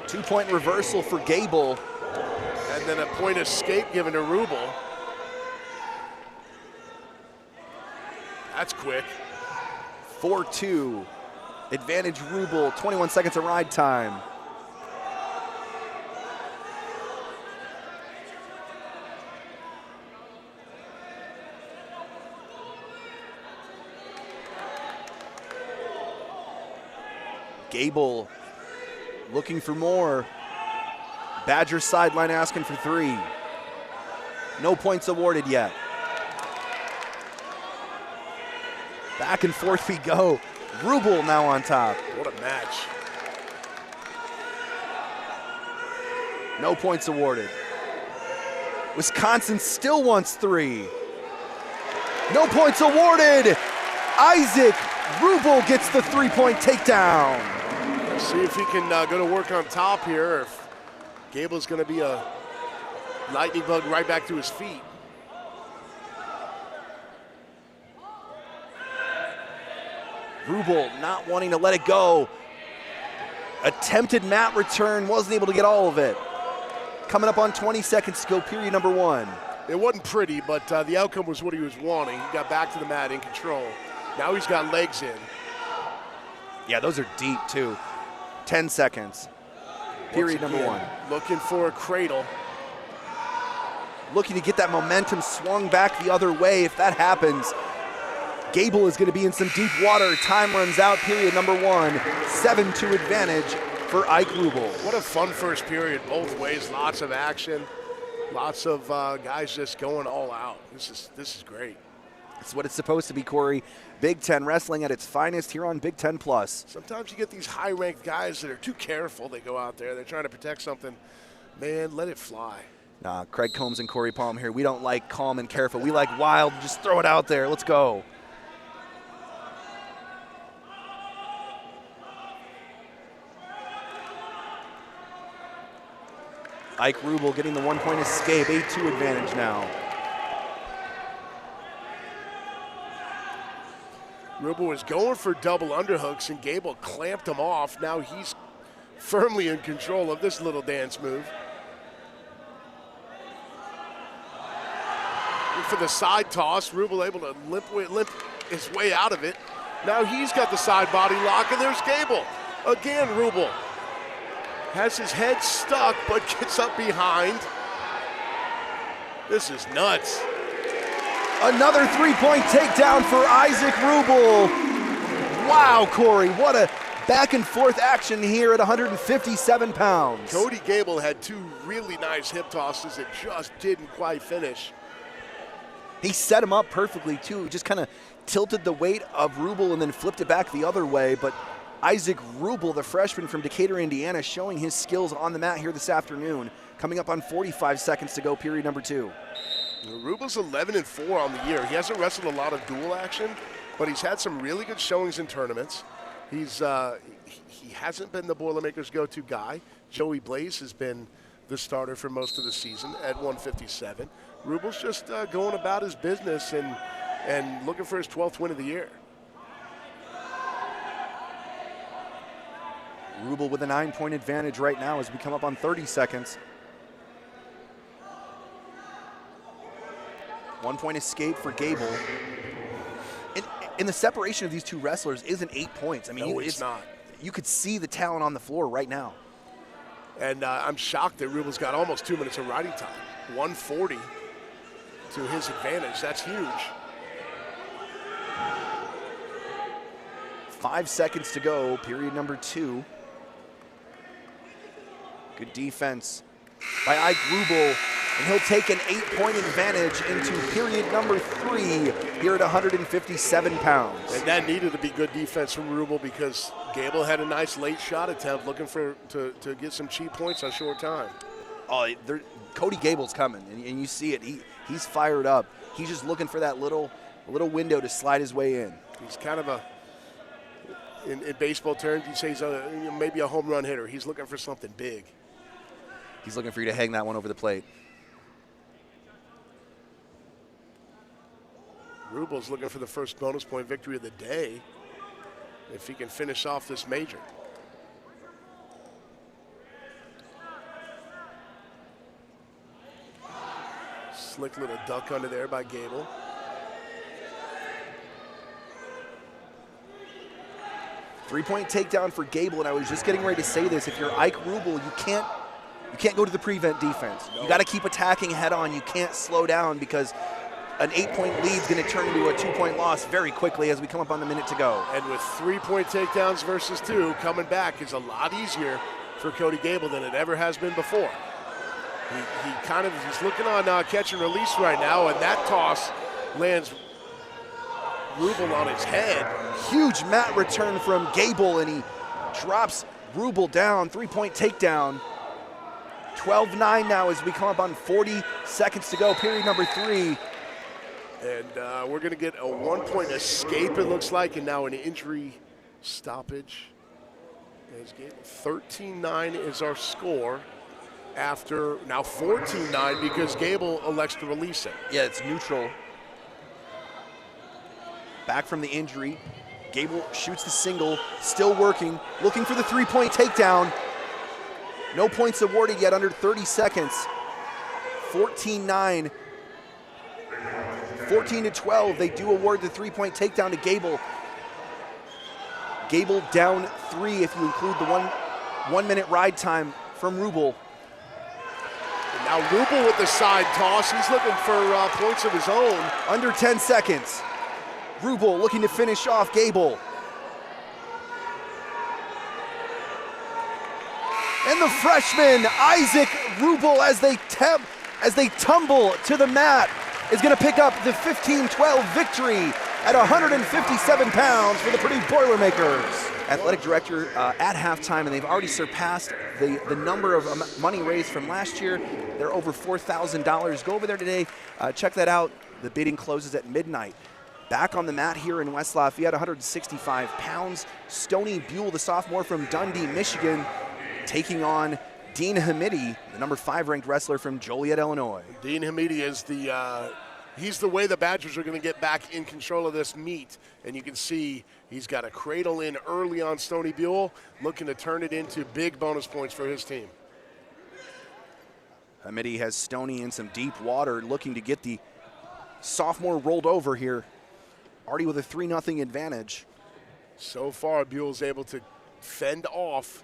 2-point reversal for Gable. And then a point escape given to Rubble. That's quick. 4-2. Advantage Rubble, 21 seconds of ride time. Gable looking for more. Badger sideline asking for 3. No points awarded yet. Back and forth we go. Rubble now on top. What a match. No points awarded. Wisconsin still wants 3. No points awarded. Isaac Rubble gets the 3-point takedown. Let's see if he can go to work on top here, or if Gable's going to be a lightning bug right back to his feet. Rubble not wanting to let it go. Attempted mat return, wasn't able to get all of it. Coming up on 20 seconds to go, period number 1. It wasn't pretty, but the outcome was what he was wanting. He got back to the mat in control. Now he's got legs in. Yeah, those are deep too. 10 seconds. Period number 1. Looking for a cradle. Looking to get that momentum swung back the other way. If that happens, Gable is going to be in some deep water. Time runs out, period number 1. 7-2 advantage for Ike Rubble. What a fun first period both ways. Lots of action. Lots of guys just going all out. This is great. It's what it's supposed to be, Corey. Big Ten wrestling at its finest here on Big Ten Plus. Sometimes you get these high-ranked guys that are too careful. They go out there, they're trying to protect something. Man, let it fly. Nah, Craig Combs and Corey Palm here. We don't like calm and careful. We like wild. Just throw it out there. Let's go. Ike Rubble getting the one-point escape. 8-2 advantage now. Rubble was going for double underhooks, and Gable clamped him off. Now he's firmly in control of this little dance move. And for the side toss, Rubble able to limp his way out of it. Now he's got the side body lock, and there's Gable. Again, Rubble has his head stuck, but gets up behind. This is nuts. Another three-point takedown for Isaac Rubble. Wow, Corey, what a back-and-forth action here at 157 pounds. Cody Gable had two really nice hip tosses that just didn't quite finish. He set him up perfectly, too. He just kind of tilted the weight of Rubble and then flipped it back the other way. But Isaac Rubble, the freshman from Decatur, Indiana, showing his skills on the mat here this afternoon. Coming up on 45 seconds to go, period number 2. Rubble's 11-4 on the year. He hasn't wrestled a lot of dual action, but he's had some really good showings in tournaments. He hasn't been the Boilermakers' go-to guy. Joey Blaze has been the starter for most of the season at 157. Rubble's just going about his business and looking for his 12th win of the year. Rubble with a 9-point advantage right now as we come up on 30 seconds. 1-point escape for Gable. And the separation of these two wrestlers isn't 8 points. I mean, no, it's not. You could see the talent on the floor right now. And I'm shocked that Rubble's got almost 2 minutes of riding time. 140 to his advantage. That's huge. 5 seconds to go, period number 2. Good defense by Ike Rubble, and he'll take an 8-point advantage into period number 3 here at 157 pounds. And that needed to be good defense from Rubble because Gable had a nice late shot attempt looking to get some cheap points on short time. Oh, Cody Gable's coming, and you see it. He's fired up. He's just looking for that little window to slide his way in. He's kind of in baseball terms, you'd say he's maybe a home run hitter. He's looking for something big. He's looking for you to hang that one over the plate. Rubble's looking for the first bonus point victory of the day if he can finish off this major. Slick little duck under there by Gable. Three-point takedown for Gable, and I was just getting ready to say this. If you're Ike Rubble, you can't go to the prevent defense. No. You got to keep attacking head on. You can't slow down because an 8-point lead is going to turn into a 2-point loss very quickly as we come up on the minute to go. And with 3-point takedowns versus 2, coming back is a lot easier for Cody Gable than it ever has been before. He's looking on catch and release right now, and that toss lands Rubble on his head. Huge mat return from Gable, and he drops Rubble down. 3-point takedown. 12-9 now as we come up on 40 seconds to go, period number 3. And we're going to get a 1-point escape, it looks like, and now an injury stoppage. 13-9 is our score after now 14-9 because Gable elects to release it. Yeah, it's neutral. Back from the injury. Gable shoots the single, still working, looking for the 3-point takedown. No points awarded yet, under 30 seconds. 14-9. 14-12, they do award the 3-point takedown to Gable. Gable down 3 if you include the one minute ride time from Rubble. And now Rubble with the side toss. He's looking for points of his own. Under 10 seconds. Rubble looking to finish off Gable. And the freshman, Isaac Rubble, as they tumble to the mat. is going to pick up the 15-12 victory at 157 pounds for the Purdue Boilermakers. Athletic director at halftime, and they've already surpassed the number of money raised from last year. They're over $4,000. Go over there today, check that out. The bidding closes at midnight. Back on the mat here in West Lafayette, 165 pounds. Stoney Bule, the sophomore from Dundee, Michigan, taking on Dean Hamidi, the number 5 ranked wrestler from Joliet, Illinois. Dean Hamidi is he's the way the Badgers are going to get back in control of this meet. And you can see he's got a cradle in early on Stoney Bule, looking to turn it into big bonus points for his team. Hamidi has Stoney in some deep water, looking to get the sophomore rolled over here, already with a 3-0 advantage. So far, Buell's able to fend off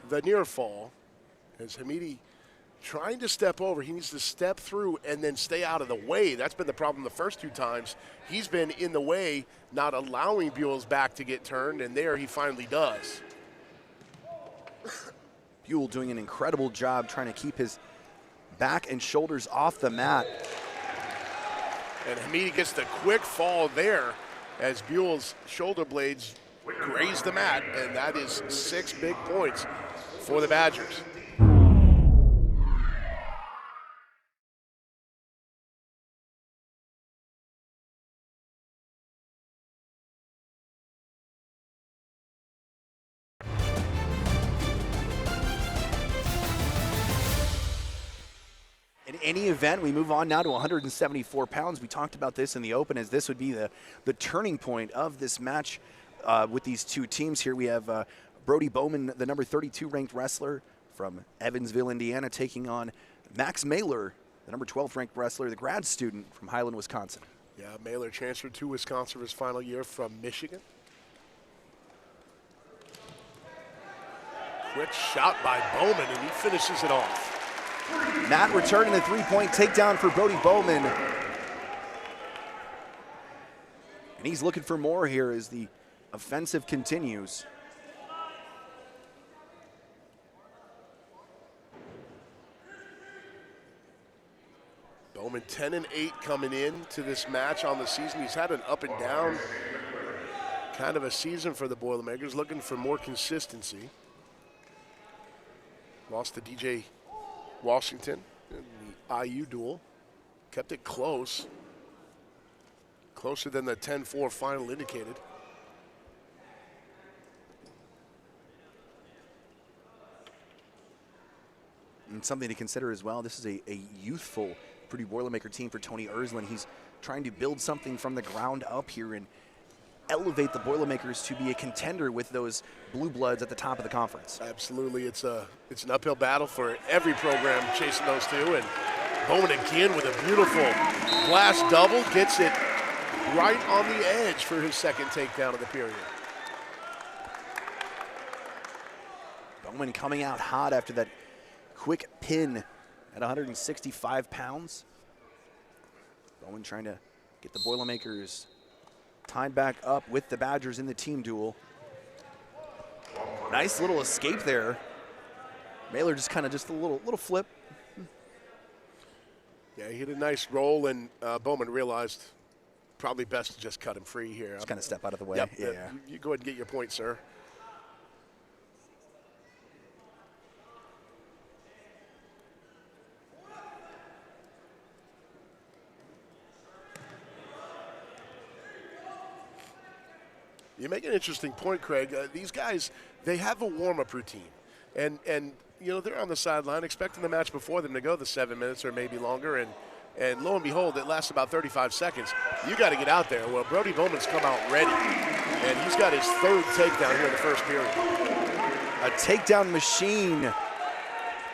the near fall. As Hamidi trying to step over, he needs to step through and then stay out of the way. That's been the problem the first 2 times. He's been in the way, not allowing Buell's back to get turned, and there he finally does. Buell doing an incredible job trying to keep his back and shoulders off the mat. And Hamidi gets the quick fall there as Buell's shoulder blades graze the mat, and that is 6 big points for the Badgers. In any event, we move on now to 174 pounds. We talked about this in the open, as this would be the turning point of this match with these 2 teams here. We have Brody Bowman, the number 32 ranked wrestler from Evansville, Indiana, taking on Max Mailer, the number 12 ranked wrestler, the grad student from Highland, Wisconsin. Yeah, Mailer transferred to Wisconsin for his final year from Michigan. Quick shot by Bowman, and he finishes it off. Matt returning a 3-point takedown for Brody Bowman. And he's looking for more here as the offensive continues. Bowman 10-8 coming in to this match on the season. He's had an up and down kind of a season for the Boilermakers, looking for more consistency. Lost to DJ Washington in the IU duel. Kept it close. Closer than the 10-4 final indicated. And something to consider as well, this is a youthful Purdue Boilermaker team for Tony Ersland. He's trying to build something from the ground up here and elevate the Boilermakers to be a contender with those blue bloods at the top of the conference. Absolutely, it's an uphill battle for every program chasing those 2. And Bowman again with a beautiful glass double, gets it right on the edge for his second takedown of the period. Bowman coming out hot after that quick pin at 165 pounds. Bowman trying to get the Boilermakers tied back up with the Badgers in the team duel. Nice little escape there. Mailer just kind of a little flip. Yeah, he hit a nice roll, and Bowman realized probably best to just cut him free here. Just kind of step out of the way. Yep, yeah. You go ahead and get your point, sir. You make an interesting point, Craig. These guys, they have a warm-up routine. And you know, they're on the sideline expecting the match before them to go the 7 minutes or maybe longer. And lo and behold, it lasts about 35 seconds. You got to get out there. Well, Brody Bowman's come out ready. And he's got his 3rd takedown here in the first period. A takedown machine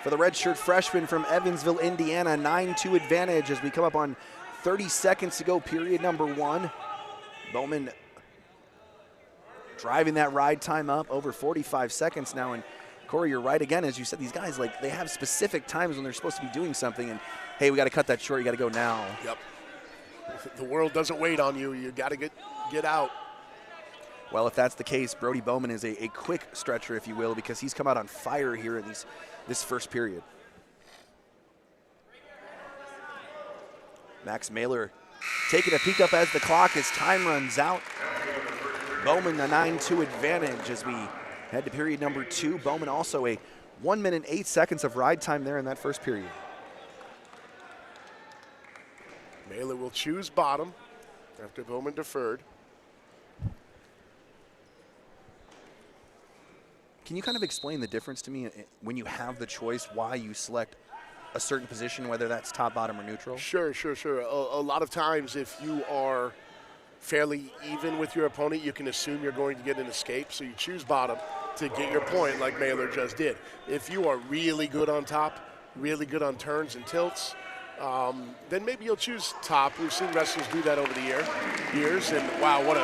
for the redshirt freshman from Evansville, Indiana. 9-2 advantage as we come up on 30 seconds to go, period number 1. Bowman driving that ride time up over 45 seconds now. And Corey, you're right again, as you said, these guys, like, they have specific times when they're supposed to be doing something, and hey, we got to cut that short, you got to go now. Yep. The world doesn't wait on you. You got to get out. Well, if that's the case, Brody Bowman is a quick stretcher, if you will, because he's come out on fire here in this first period. Max Mailer taking a peek up as the clock as time runs out. Bowman a 9-2 advantage as we head to period number 2. Bowman also a 1 minute 8 seconds of ride time there in that first period. Mailer will choose bottom after Bowman deferred. Can you kind of explain the difference to me when you have the choice why you select a certain position, whether that's top, bottom, or neutral? Sure. A lot of times if you are fairly even with your opponent, you can assume you're going to get an escape, so you choose bottom to get your point like Mailer just did. If you are really good on top, really good on turns and tilts, then maybe you'll choose top. We've seen wrestlers do that over the years, and wow, what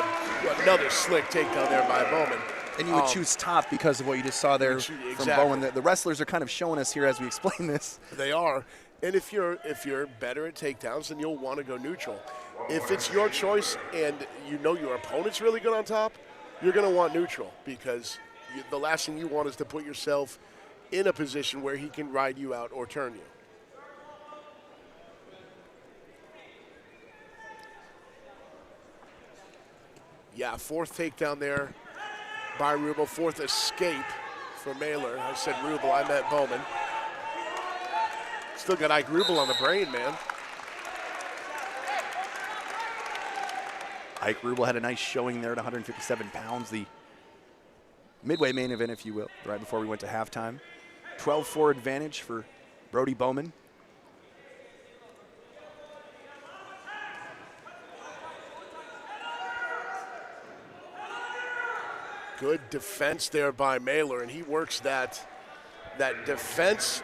another slick takedown there by Bowman. And you would choose top because of what you just saw there from Bowman. The wrestlers are kind of showing us here as we explain this. They are. And if you're better at takedowns, then you'll want to go neutral. If it's your choice and you know your opponent's really good on top, you're going to want neutral because the last thing you want is to put yourself in a position where he can ride you out or turn you. Yeah, fourth takedown there by Rubble, fourth escape for Mailer. I said Rubble, I meant Bowman. Still got Ike Rubble on the brain, man. Ike Rubble had a nice showing there at 157 pounds, the midway main event, if you will, right before we went to halftime. 12-4 advantage for Brody Bowman. Good defense there by Mailer, and he works that defense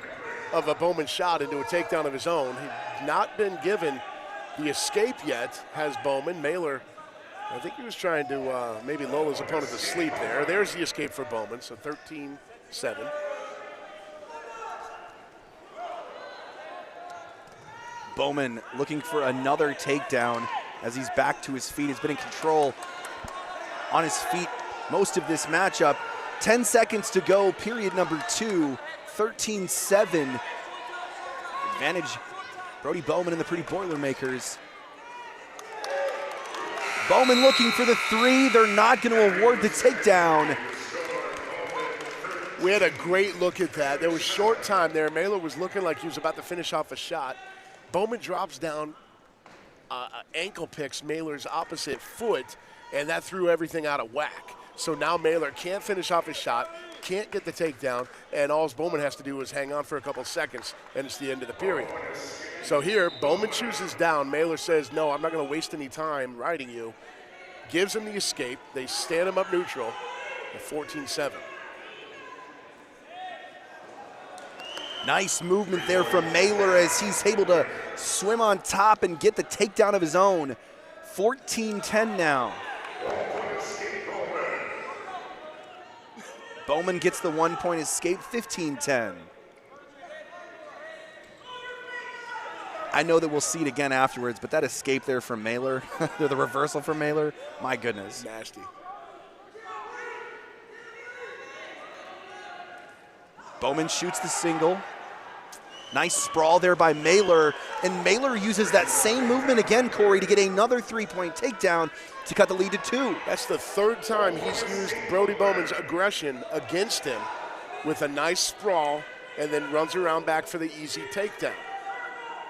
of a Bowman shot into a takedown of his own. He's not been given the escape yet, has Bowman. Mailer, I think he was trying to maybe lull his opponent to sleep there. There's the escape for Bowman, so 13-7. Bowman looking for another takedown as he's back to his feet. He's been in control on his feet most of this matchup. 10 seconds to go, period number 2, 13-7. Advantage, Brody Bowman and the Pretty Boilermakers. Bowman looking for the 3. They're not going to award the takedown. We had a great look at that. There was short time there. Mailer was looking like he was about to finish off a shot. Bowman drops down, ankle picks Mailer's opposite foot, and that threw everything out of whack. So now Mailer can't finish off his shot, can't get the takedown, and all Bowman has to do is hang on for a couple seconds, and it's the end of the period. So here, Bowman chooses down. Mailer says, no, I'm not going to waste any time riding you. Gives him the escape. They stand him up neutral at 14-7. Nice movement there from Mailer as he's able to swim on top and get the takedown of his own. 14-10 now. Bowman gets the 1-point escape, 15-10. I know that we'll see it again afterwards, but that escape there from Mailer, the reversal from Mailer, my goodness. Nasty. Bowman shoots the single. Nice sprawl there by Mailer, and Mailer uses that same movement again, Corey, to get another 3-point takedown to cut the lead to 2. That's the third time he's used Brody Bowman's aggression against him with a nice sprawl and then runs around back for the easy takedown.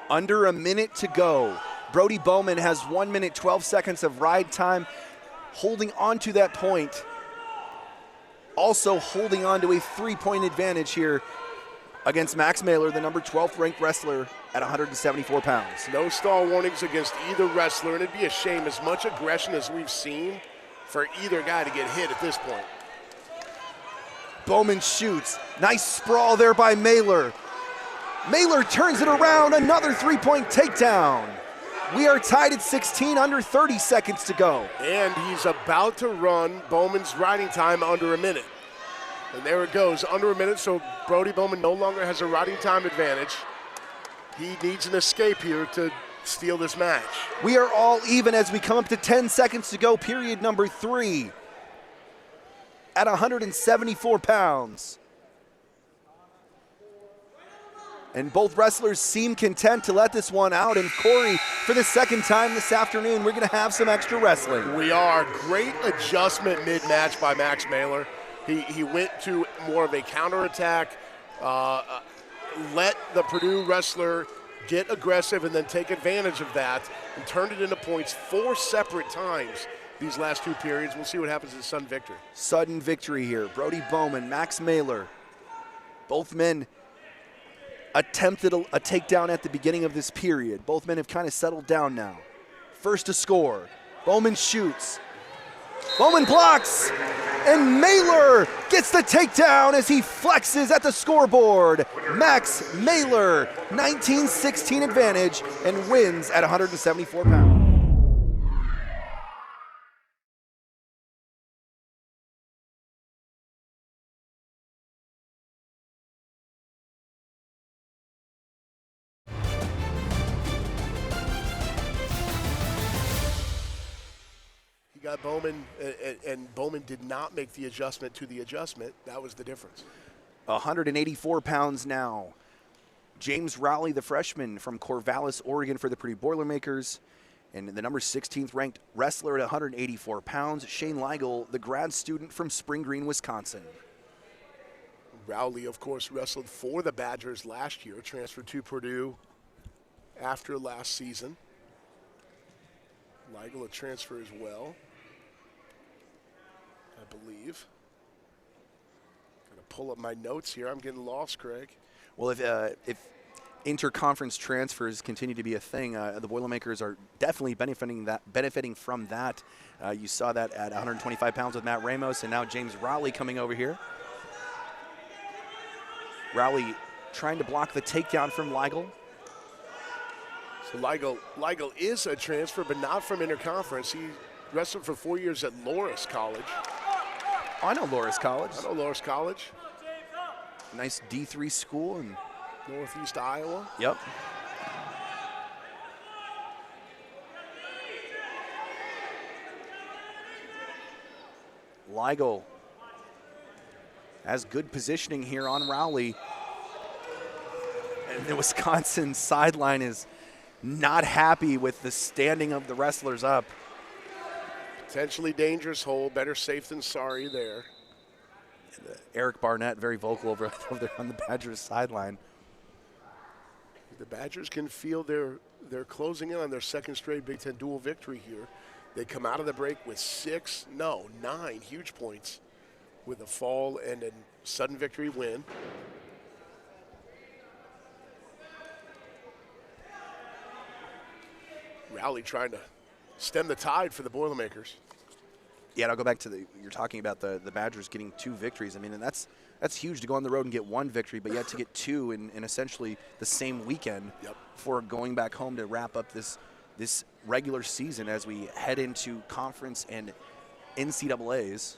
Under a minute to go. Brody Bowman has 1 minute, 12 seconds of ride time, holding on to that point. Also holding on to a 3-point advantage here against Max Mailer, the number 12th ranked wrestler at 174 pounds. No stall warnings against either wrestler, and it'd be a shame, as much aggression as we've seen, for either guy to get hit at this point. Bowman shoots. Nice sprawl there by Mailer. Mailer turns it around, another 3-point takedown. We are tied at 16, under 30 seconds to go. And he's about to run Bowman's riding time under a minute. And there it goes, under a minute, so Brody Bowman no longer has a riding time advantage. He needs an escape here to steal this match. We are all even as we come up to 10 seconds to go, period number 3. At 174 pounds. And both wrestlers seem content to let this one out. And Corey, for the second time this afternoon, we're going to have some extra wrestling. We are. Great adjustment mid-match by Max Maor. He went to more of a counterattack, let the Purdue wrestler get aggressive and then take advantage of that and turned it into points 4 separate times these last 2 periods. We'll see what happens in sudden victory. Sudden victory here. Brody Bowman, Max Maor. Both men attempted a takedown at the beginning of this period. Both men have kind of settled down now. First to score. Bowman shoots. Bowman blocks. And Maor gets the takedown as he flexes at the scoreboard. Max Maor, 19-16 advantage, and wins at 174 pounds. Got Bowman, and Bowman did not make the adjustment to the adjustment. That was the difference. 184 pounds now. James Raleigh, the freshman from Corvallis, Oregon for the Purdue Boilermakers. And the number 16th ranked wrestler at 184 pounds, Shane Ligel, the grad student from Spring Green, Wisconsin. Rowley, of course, wrestled for the Badgers last year, transferred to Purdue after last season. Ligel a transfer as well, I believe. Got to pull up my notes here. I'm getting lost, Craig. Well, if interconference transfers continue to be a thing, the Boilermakers are definitely benefiting from that. You saw that at 125 pounds with Matt Ramos, and now James Raleigh coming over here. Raleigh trying to block the takedown from Ligel. So Ligel is a transfer, but not from interconference. He wrestled for 4 years at Norris College. Oh, I know Norris College. I know Norris College. Nice D3 school in Northeast Iowa. Yep. Ligel has good positioning here on Raleigh. And the Wisconsin sideline is not happy with the standing of the wrestlers up. Potentially dangerous hold. Better safe than sorry there. And, Eric Barnett very vocal over there on the Badgers sideline. The Badgers can feel they're closing in on their second straight Big Ten dual victory here. They come out of the break with 9 huge points with a fall and a sudden victory win. Raleigh trying to stem the tide for the Boilermakers. Yeah, and I'll go back to you're talking about the Badgers getting 2 victories. I mean, and that's huge to go on the road and get 1 victory, but yet to get 2 in essentially the same weekend before going back home to wrap up this regular season as we head into conference and NCAAs.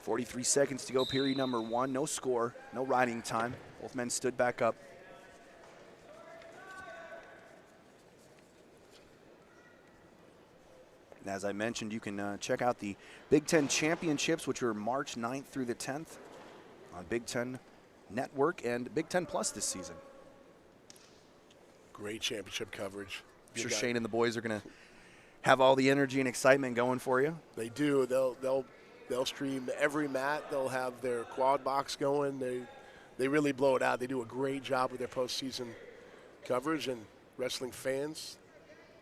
.43 seconds to go, period number 1. No score, no riding time. Both men stood back up. And as I mentioned, you can check out the Big Ten Championships, which are March 9th through the 10th on Big Ten Network and Big Ten Plus this season. Great championship coverage. I'm sure Shane and the boys are going to have all the energy and excitement going for you. They do. They'll stream every mat. They'll have their quad box going. They really blow it out. They do a great job with their postseason coverage, and wrestling fans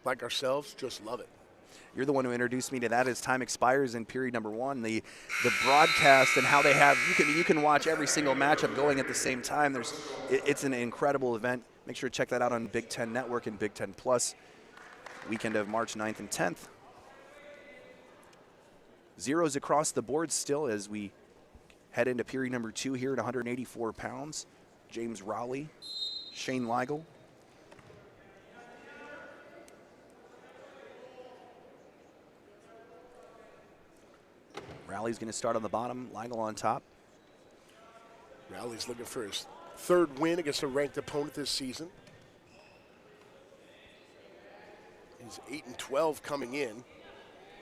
like ourselves just love it. You're the one who introduced me to that as time expires in period number 1. The broadcast and how they have you can watch every single matchup going at the same time. It's an incredible event. Make sure to check that out on Big Ten Network and Big Ten Plus. Weekend of March 9th and 10th. Zeros across the board still as we head into period number 2 here at 184 pounds. James Raleigh, Shane Ligel. Raleigh's going to start on the bottom, Ligel on top. Raleigh's looking for his 3rd win against a ranked opponent this season. He's 8-12 coming in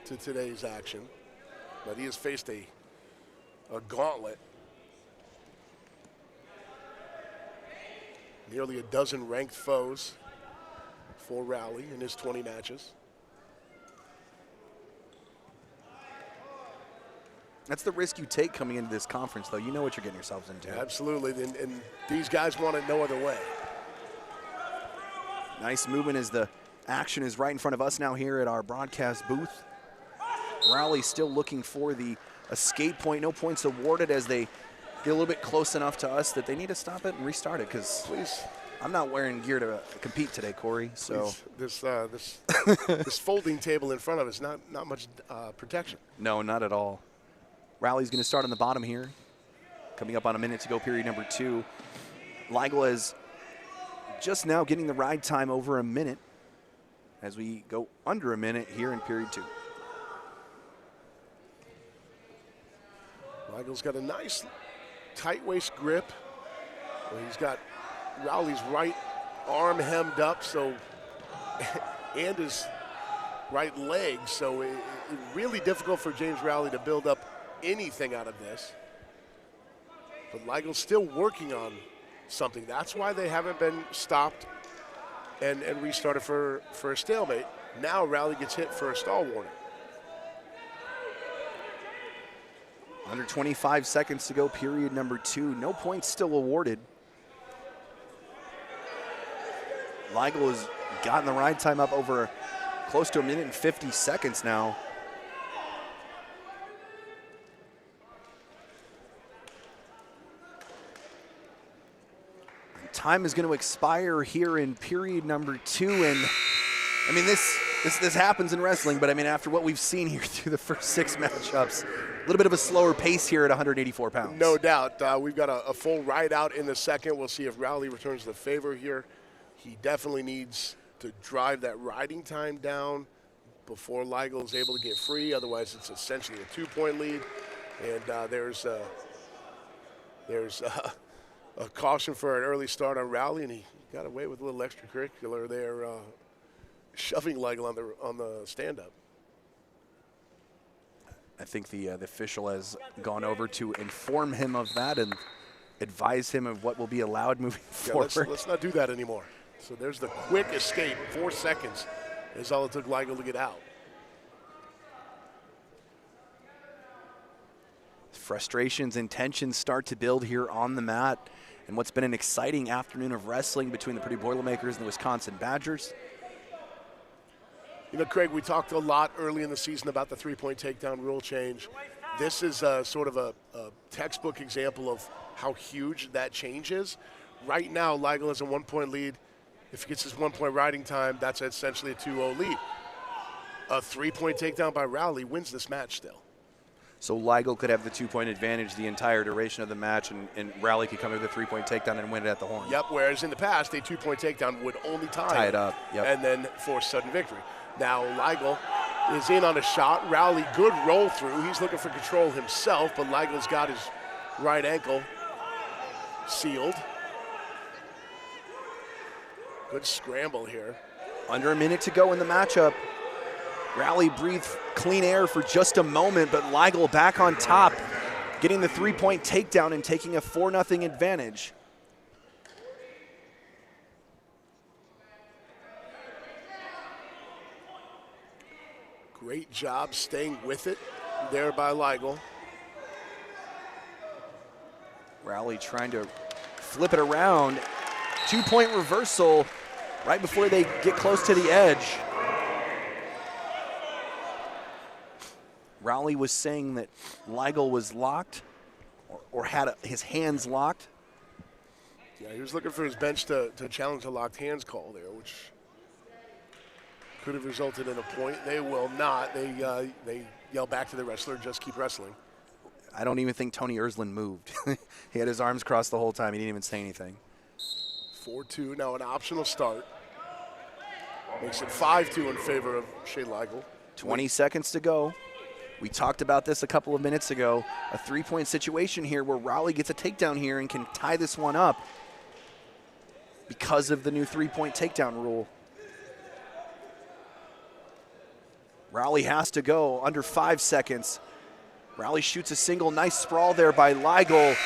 to today's action, but he has faced a gauntlet. Nearly a dozen ranked foes for Raleigh in his 20 matches. That's the risk you take coming into this conference, though. You know what you're getting yourselves into. Absolutely, and these guys want it no other way. Nice movement as the action is right in front of us now here at our broadcast booth. Raleigh still looking for the escape point. No points awarded as they get a little bit close enough to us that they need to stop it and restart it, because I'm not wearing gear to compete today, Corey. So this folding table in front of us, not much protection. No, not at all. Raleigh's going to start on the bottom here. Coming up on a minute to go, period number 2. Ligel is just now getting the ride time over a minute as we go under a minute here in period 2. Ligel's got a nice tight waist grip. He's got Raleigh's right arm hemmed up, and his right leg, so it's really difficult for James Raleigh to build up anything out of this. But Ligel's still working on something. That's why they haven't been stopped and restarted for a stalemate. Now Raleigh gets hit for a stall warning. Under 25 seconds to go, period number 2. No points still awarded. Ligel has gotten the ride time up over close to a minute and 50 seconds now. Time is going to expire here in period number 2, and I mean this happens in wrestling, but I mean after what we've seen here through the first 6 matchups, a little bit of a slower pace here at 184 pounds. No doubt. We've got a full ride out in the second. We'll see if Raleigh returns the favor here. He definitely needs to drive that riding time down before Ligel is able to get free. Otherwise, it's essentially a 2-point lead, and there's a caution for an early start on Raleigh, and he got away with a little extracurricular there, shoving Ligel on the stand-up. I think the official has gone over to inform him of that and advise him of what will be allowed moving forward. Let's not do that anymore. So there's the quick escape. 4 seconds is all it took Ligel to get out. Frustrations and tensions start to build here on the mat, and what's been an exciting afternoon of wrestling between the Purdue Boilermakers and the Wisconsin Badgers. You know, Craig, we talked a lot early in the season about the 3-point takedown rule change. This is sort of a textbook example of how huge that change is. Right now, Ligel has a 1-point lead. If he gets his 1-point riding time, that's essentially a 2-0 lead. A 3-point takedown by Raleigh wins this match still. So Ligel could have the 2-point advantage the entire duration of the match, and Raleigh could come with a 3-point takedown and win it at the horn. Yep, whereas in the past, a 2-point takedown would only tie it up, yep, and then force sudden victory. Now Ligel is in on a shot. Raleigh, good roll through. He's looking for control himself, but Ligel's got his right ankle sealed. Good scramble here. Under a minute to go in the matchup. Raleigh breathed clean air for just a moment, but Ligel back on top, getting the 3-point takedown and taking a 4-0 advantage. Great job staying with it there by Ligel. Raleigh trying to flip it around. 2-point reversal right before they get close to the edge. Raleigh was saying that Ligel was locked or had his hands locked. Yeah, he was looking for his bench to challenge a locked hands call there, which could have resulted in a point. They will not. They yell back to the wrestler, just keep wrestling. I don't even think Tony Ersland moved. He had his arms crossed the whole time. He didn't even say anything. 4-2, now an optional start. Makes it 5-2 in favor of Shea Ligel. 20 seconds to go. We talked about this a couple of minutes ago. A 3-point situation here where Raleigh gets a takedown here and can tie this one up because of the new 3-point takedown rule. Raleigh has to go under 5 seconds. Raleigh shoots a single, nice sprawl there by Ligel.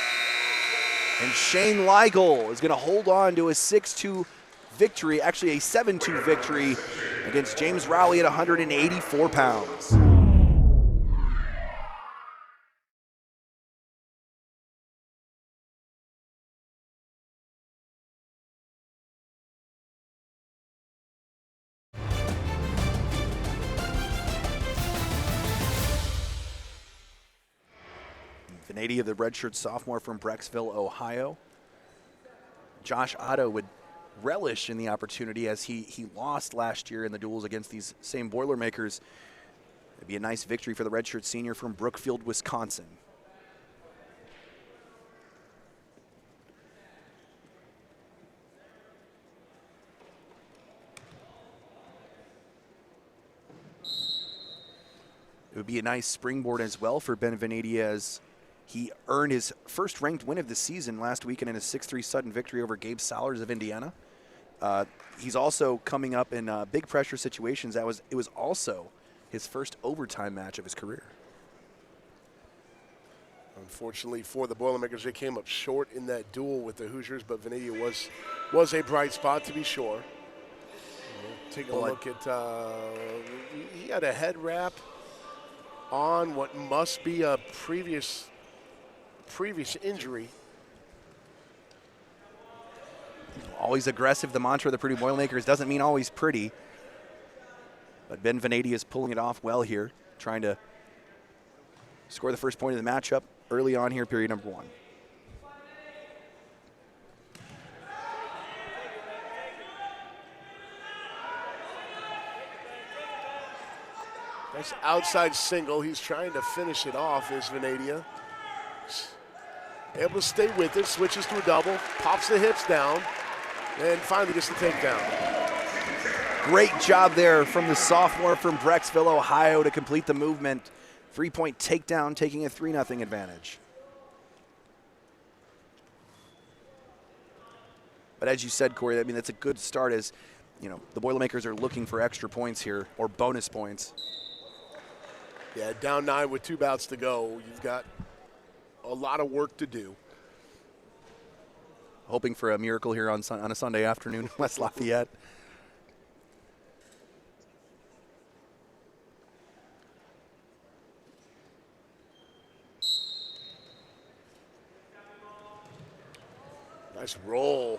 And Shane Ligel is going to hold on to a 6-2 victory, actually a 7-2 victory against James Raleigh at 184 pounds. Vadia, the redshirt sophomore from Brecksville, Ohio. Josh Otto would relish in the opportunity as he lost last year in the duels against these same Boilermakers. It'd be a nice victory for the redshirt senior from Brookfield, Wisconsin. It would be a nice springboard as well for Ben Vadia as he earned his first ranked win of the season last weekend in a 6-3 sudden victory over Gabe Sowers of Indiana. He's also coming up in big pressure situations. It was also his first overtime match of his career. Unfortunately for the Boilermakers, they came up short in that duel with the Hoosiers, but Vadia was a bright spot to be sure. Taking a look at, he had a head wrap on what must be a previous injury. Always aggressive, the mantra of the Purdue Boilermakers doesn't mean always pretty. But Ben Vadia is pulling it off well here, trying to score the first point of the matchup early on here, period number 1. Nice outside single. He's trying to finish it off, is Vadia. Able to stay with it, switches to a double, pops the hips down, and finally gets the takedown. Great job there from the sophomore from Brecksville, Ohio to complete the movement. 3-point takedown, taking a 3-0 advantage. But as you said, Corey, I mean, that's a good start as, you know, the Boilermakers are looking for extra points here, or bonus points. Yeah, down 9 with 2 bouts to go. You've got a lot of work to do. Hoping for a miracle here on a Sunday afternoon in West Lafayette. Nice roll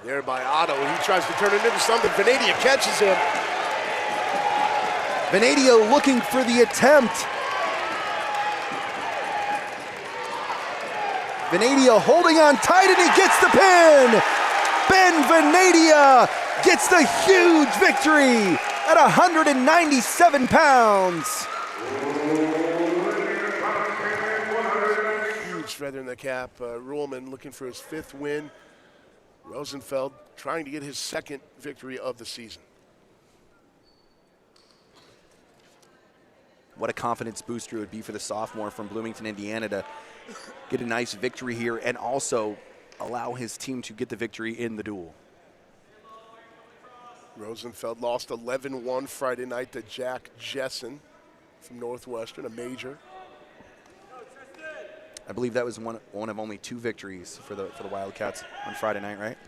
there by Otto. He tries to turn it into something. Vadia catches him. Vadia looking for the attempt. Vadia holding on tight, and he gets the pin. Ben Vadia gets the huge victory at 197 pounds. Huge feather in the cap. Ruhlman looking for his 5th win. Rosenfeld trying to get his 2nd victory of the season. What a confidence booster it would be for the sophomore from Bloomington, Indiana to get a nice victory here and also allow his team to get the victory in the duel. Rosenfeld lost 11-1 Friday night to Jack Jessen from Northwestern, a major. I believe that was one of only 2 victories for the Wildcats on Friday night, right?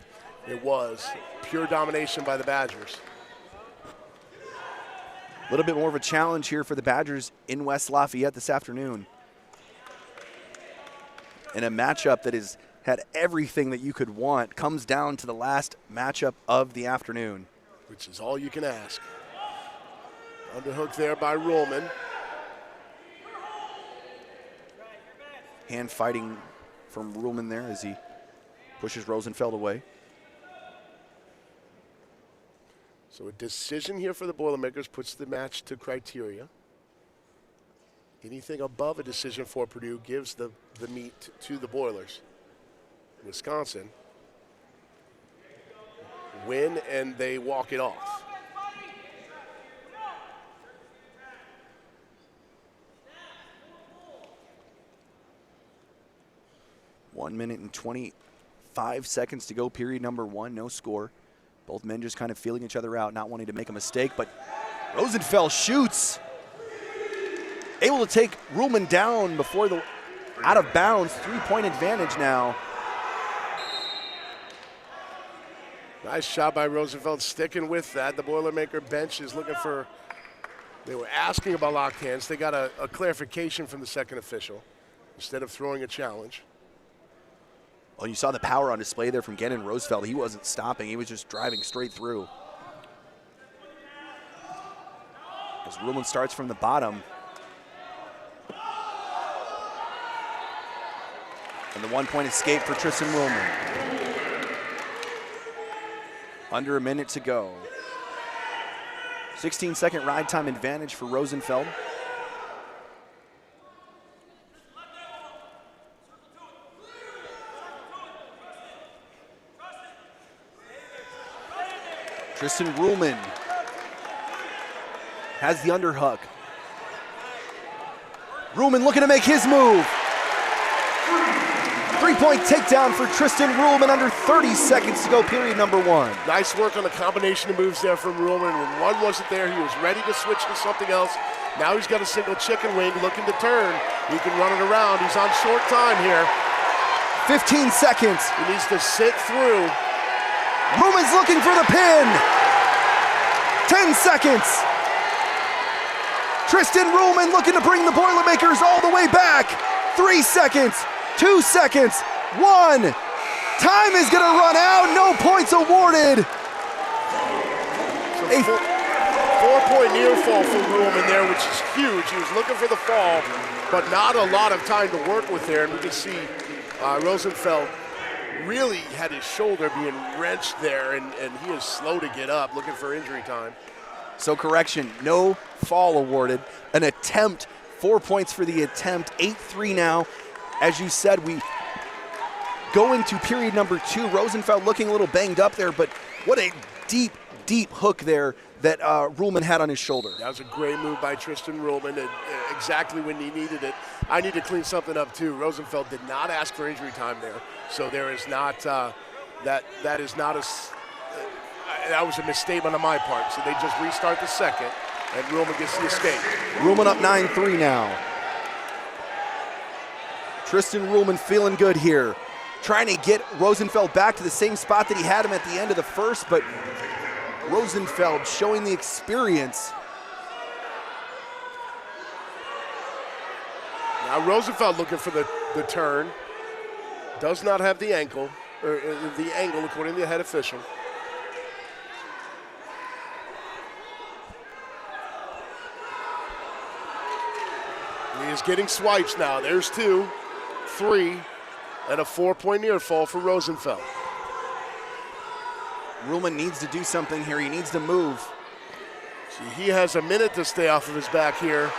It was pure domination by the Badgers. A little bit more of a challenge here for the Badgers in West Lafayette this afternoon. In a matchup that has had everything that you could want, comes down to the last matchup of the afternoon. Which is all you can ask. Underhook there by Ruhlman. Hand fighting from Ruhlman there as he pushes Rosenfeld away. So a decision here for the Boilermakers puts the match to criteria. Anything above a decision for Purdue gives the meat to the Boilers. Wisconsin win and they walk it off. One minute and 25 seconds to go, period number 1, no score. Both men just kind of feeling each other out, not wanting to make a mistake, but Rosenfeld shoots. Able to take Ruhlman down before the out of bounds. 3-point advantage now. Nice shot by Rosenfeld, sticking with that. The Boilermaker bench is looking for, they were asking about locked hands. They got a clarification from the second official instead of throwing a challenge. Well, you saw the power on display there from Gannon Rosenfeld. He wasn't stopping. He was just driving straight through. As Ruhlman starts from the bottom. And the 1-point escape for Tristan Ruhlman. Under a minute to go. 16-second ride time advantage for Rosenfeld. Tristan Ruhlman has the underhook. Ruhlman looking to make his move. 3-point takedown for Tristan Ruhlman, under 30 seconds to go, period number 1. Nice work on the combination of moves there from Ruhlman. When one wasn't there, he was ready to switch to something else. Now he's got a single chicken wing looking to turn. He can run it around. He's on short time here. 15 seconds. He needs to sit through. Ruhlman's looking for the pin. 10 seconds. Tristan Ruhlman looking to bring the Boilermakers all the way back. 3 seconds. 2 seconds, 1. Time is gonna run out, no points awarded. A 4-point near fall for Ruhlman there, which is huge. He was looking for the fall, but not a lot of time to work with there. And we can see Rosenfeld really had his shoulder being wrenched there, and he is slow to get up, looking for injury time. So correction, no fall awarded. An attempt, 4 points for the attempt, 8-3 now. As you said, we go into period number 2. Rosenfeld looking a little banged up there, but what a deep, deep hook there that Ruhlman had on his shoulder. That was a great move by Tristan Ruhlman, and exactly when he needed it. I need to clean something up too. Rosenfeld did not ask for injury time there, so there is not that was a misstatement on my part. So they just restart the second, and Ruhlman gets the escape. Ruhlman up 9-3 now. Tristan Ruhlman feeling good here. Trying to get Rosenfeld back to the same spot that he had him at the end of the first, but Rosenfeld showing the experience. Now Rosenfeld looking for the turn. Does not have the ankle, or the angle according to the head official. He is getting swipes now. There's 2, 3, and a 4-point near fall for Rosenfeld. Ruhlman needs to do something here. He needs to move. See, he has a minute to stay off of his back here.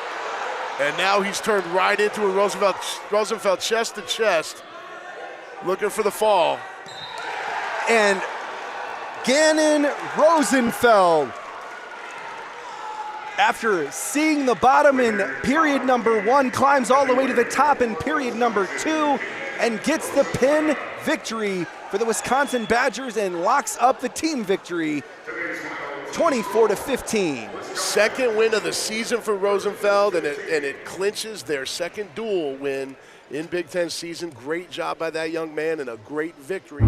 And now he's turned right into a Rosenfeld chest to chest, looking for the fall. And Gannon Rosenfeld, after seeing the bottom in period number 1, climbs all the way to the top in period number 2 and gets the pin victory for the Wisconsin Badgers and locks up the team victory 24-15. Second win of the season for Rosenfeld, and it clinches their second dual win in Big Ten season. Great job by that young man and a great victory.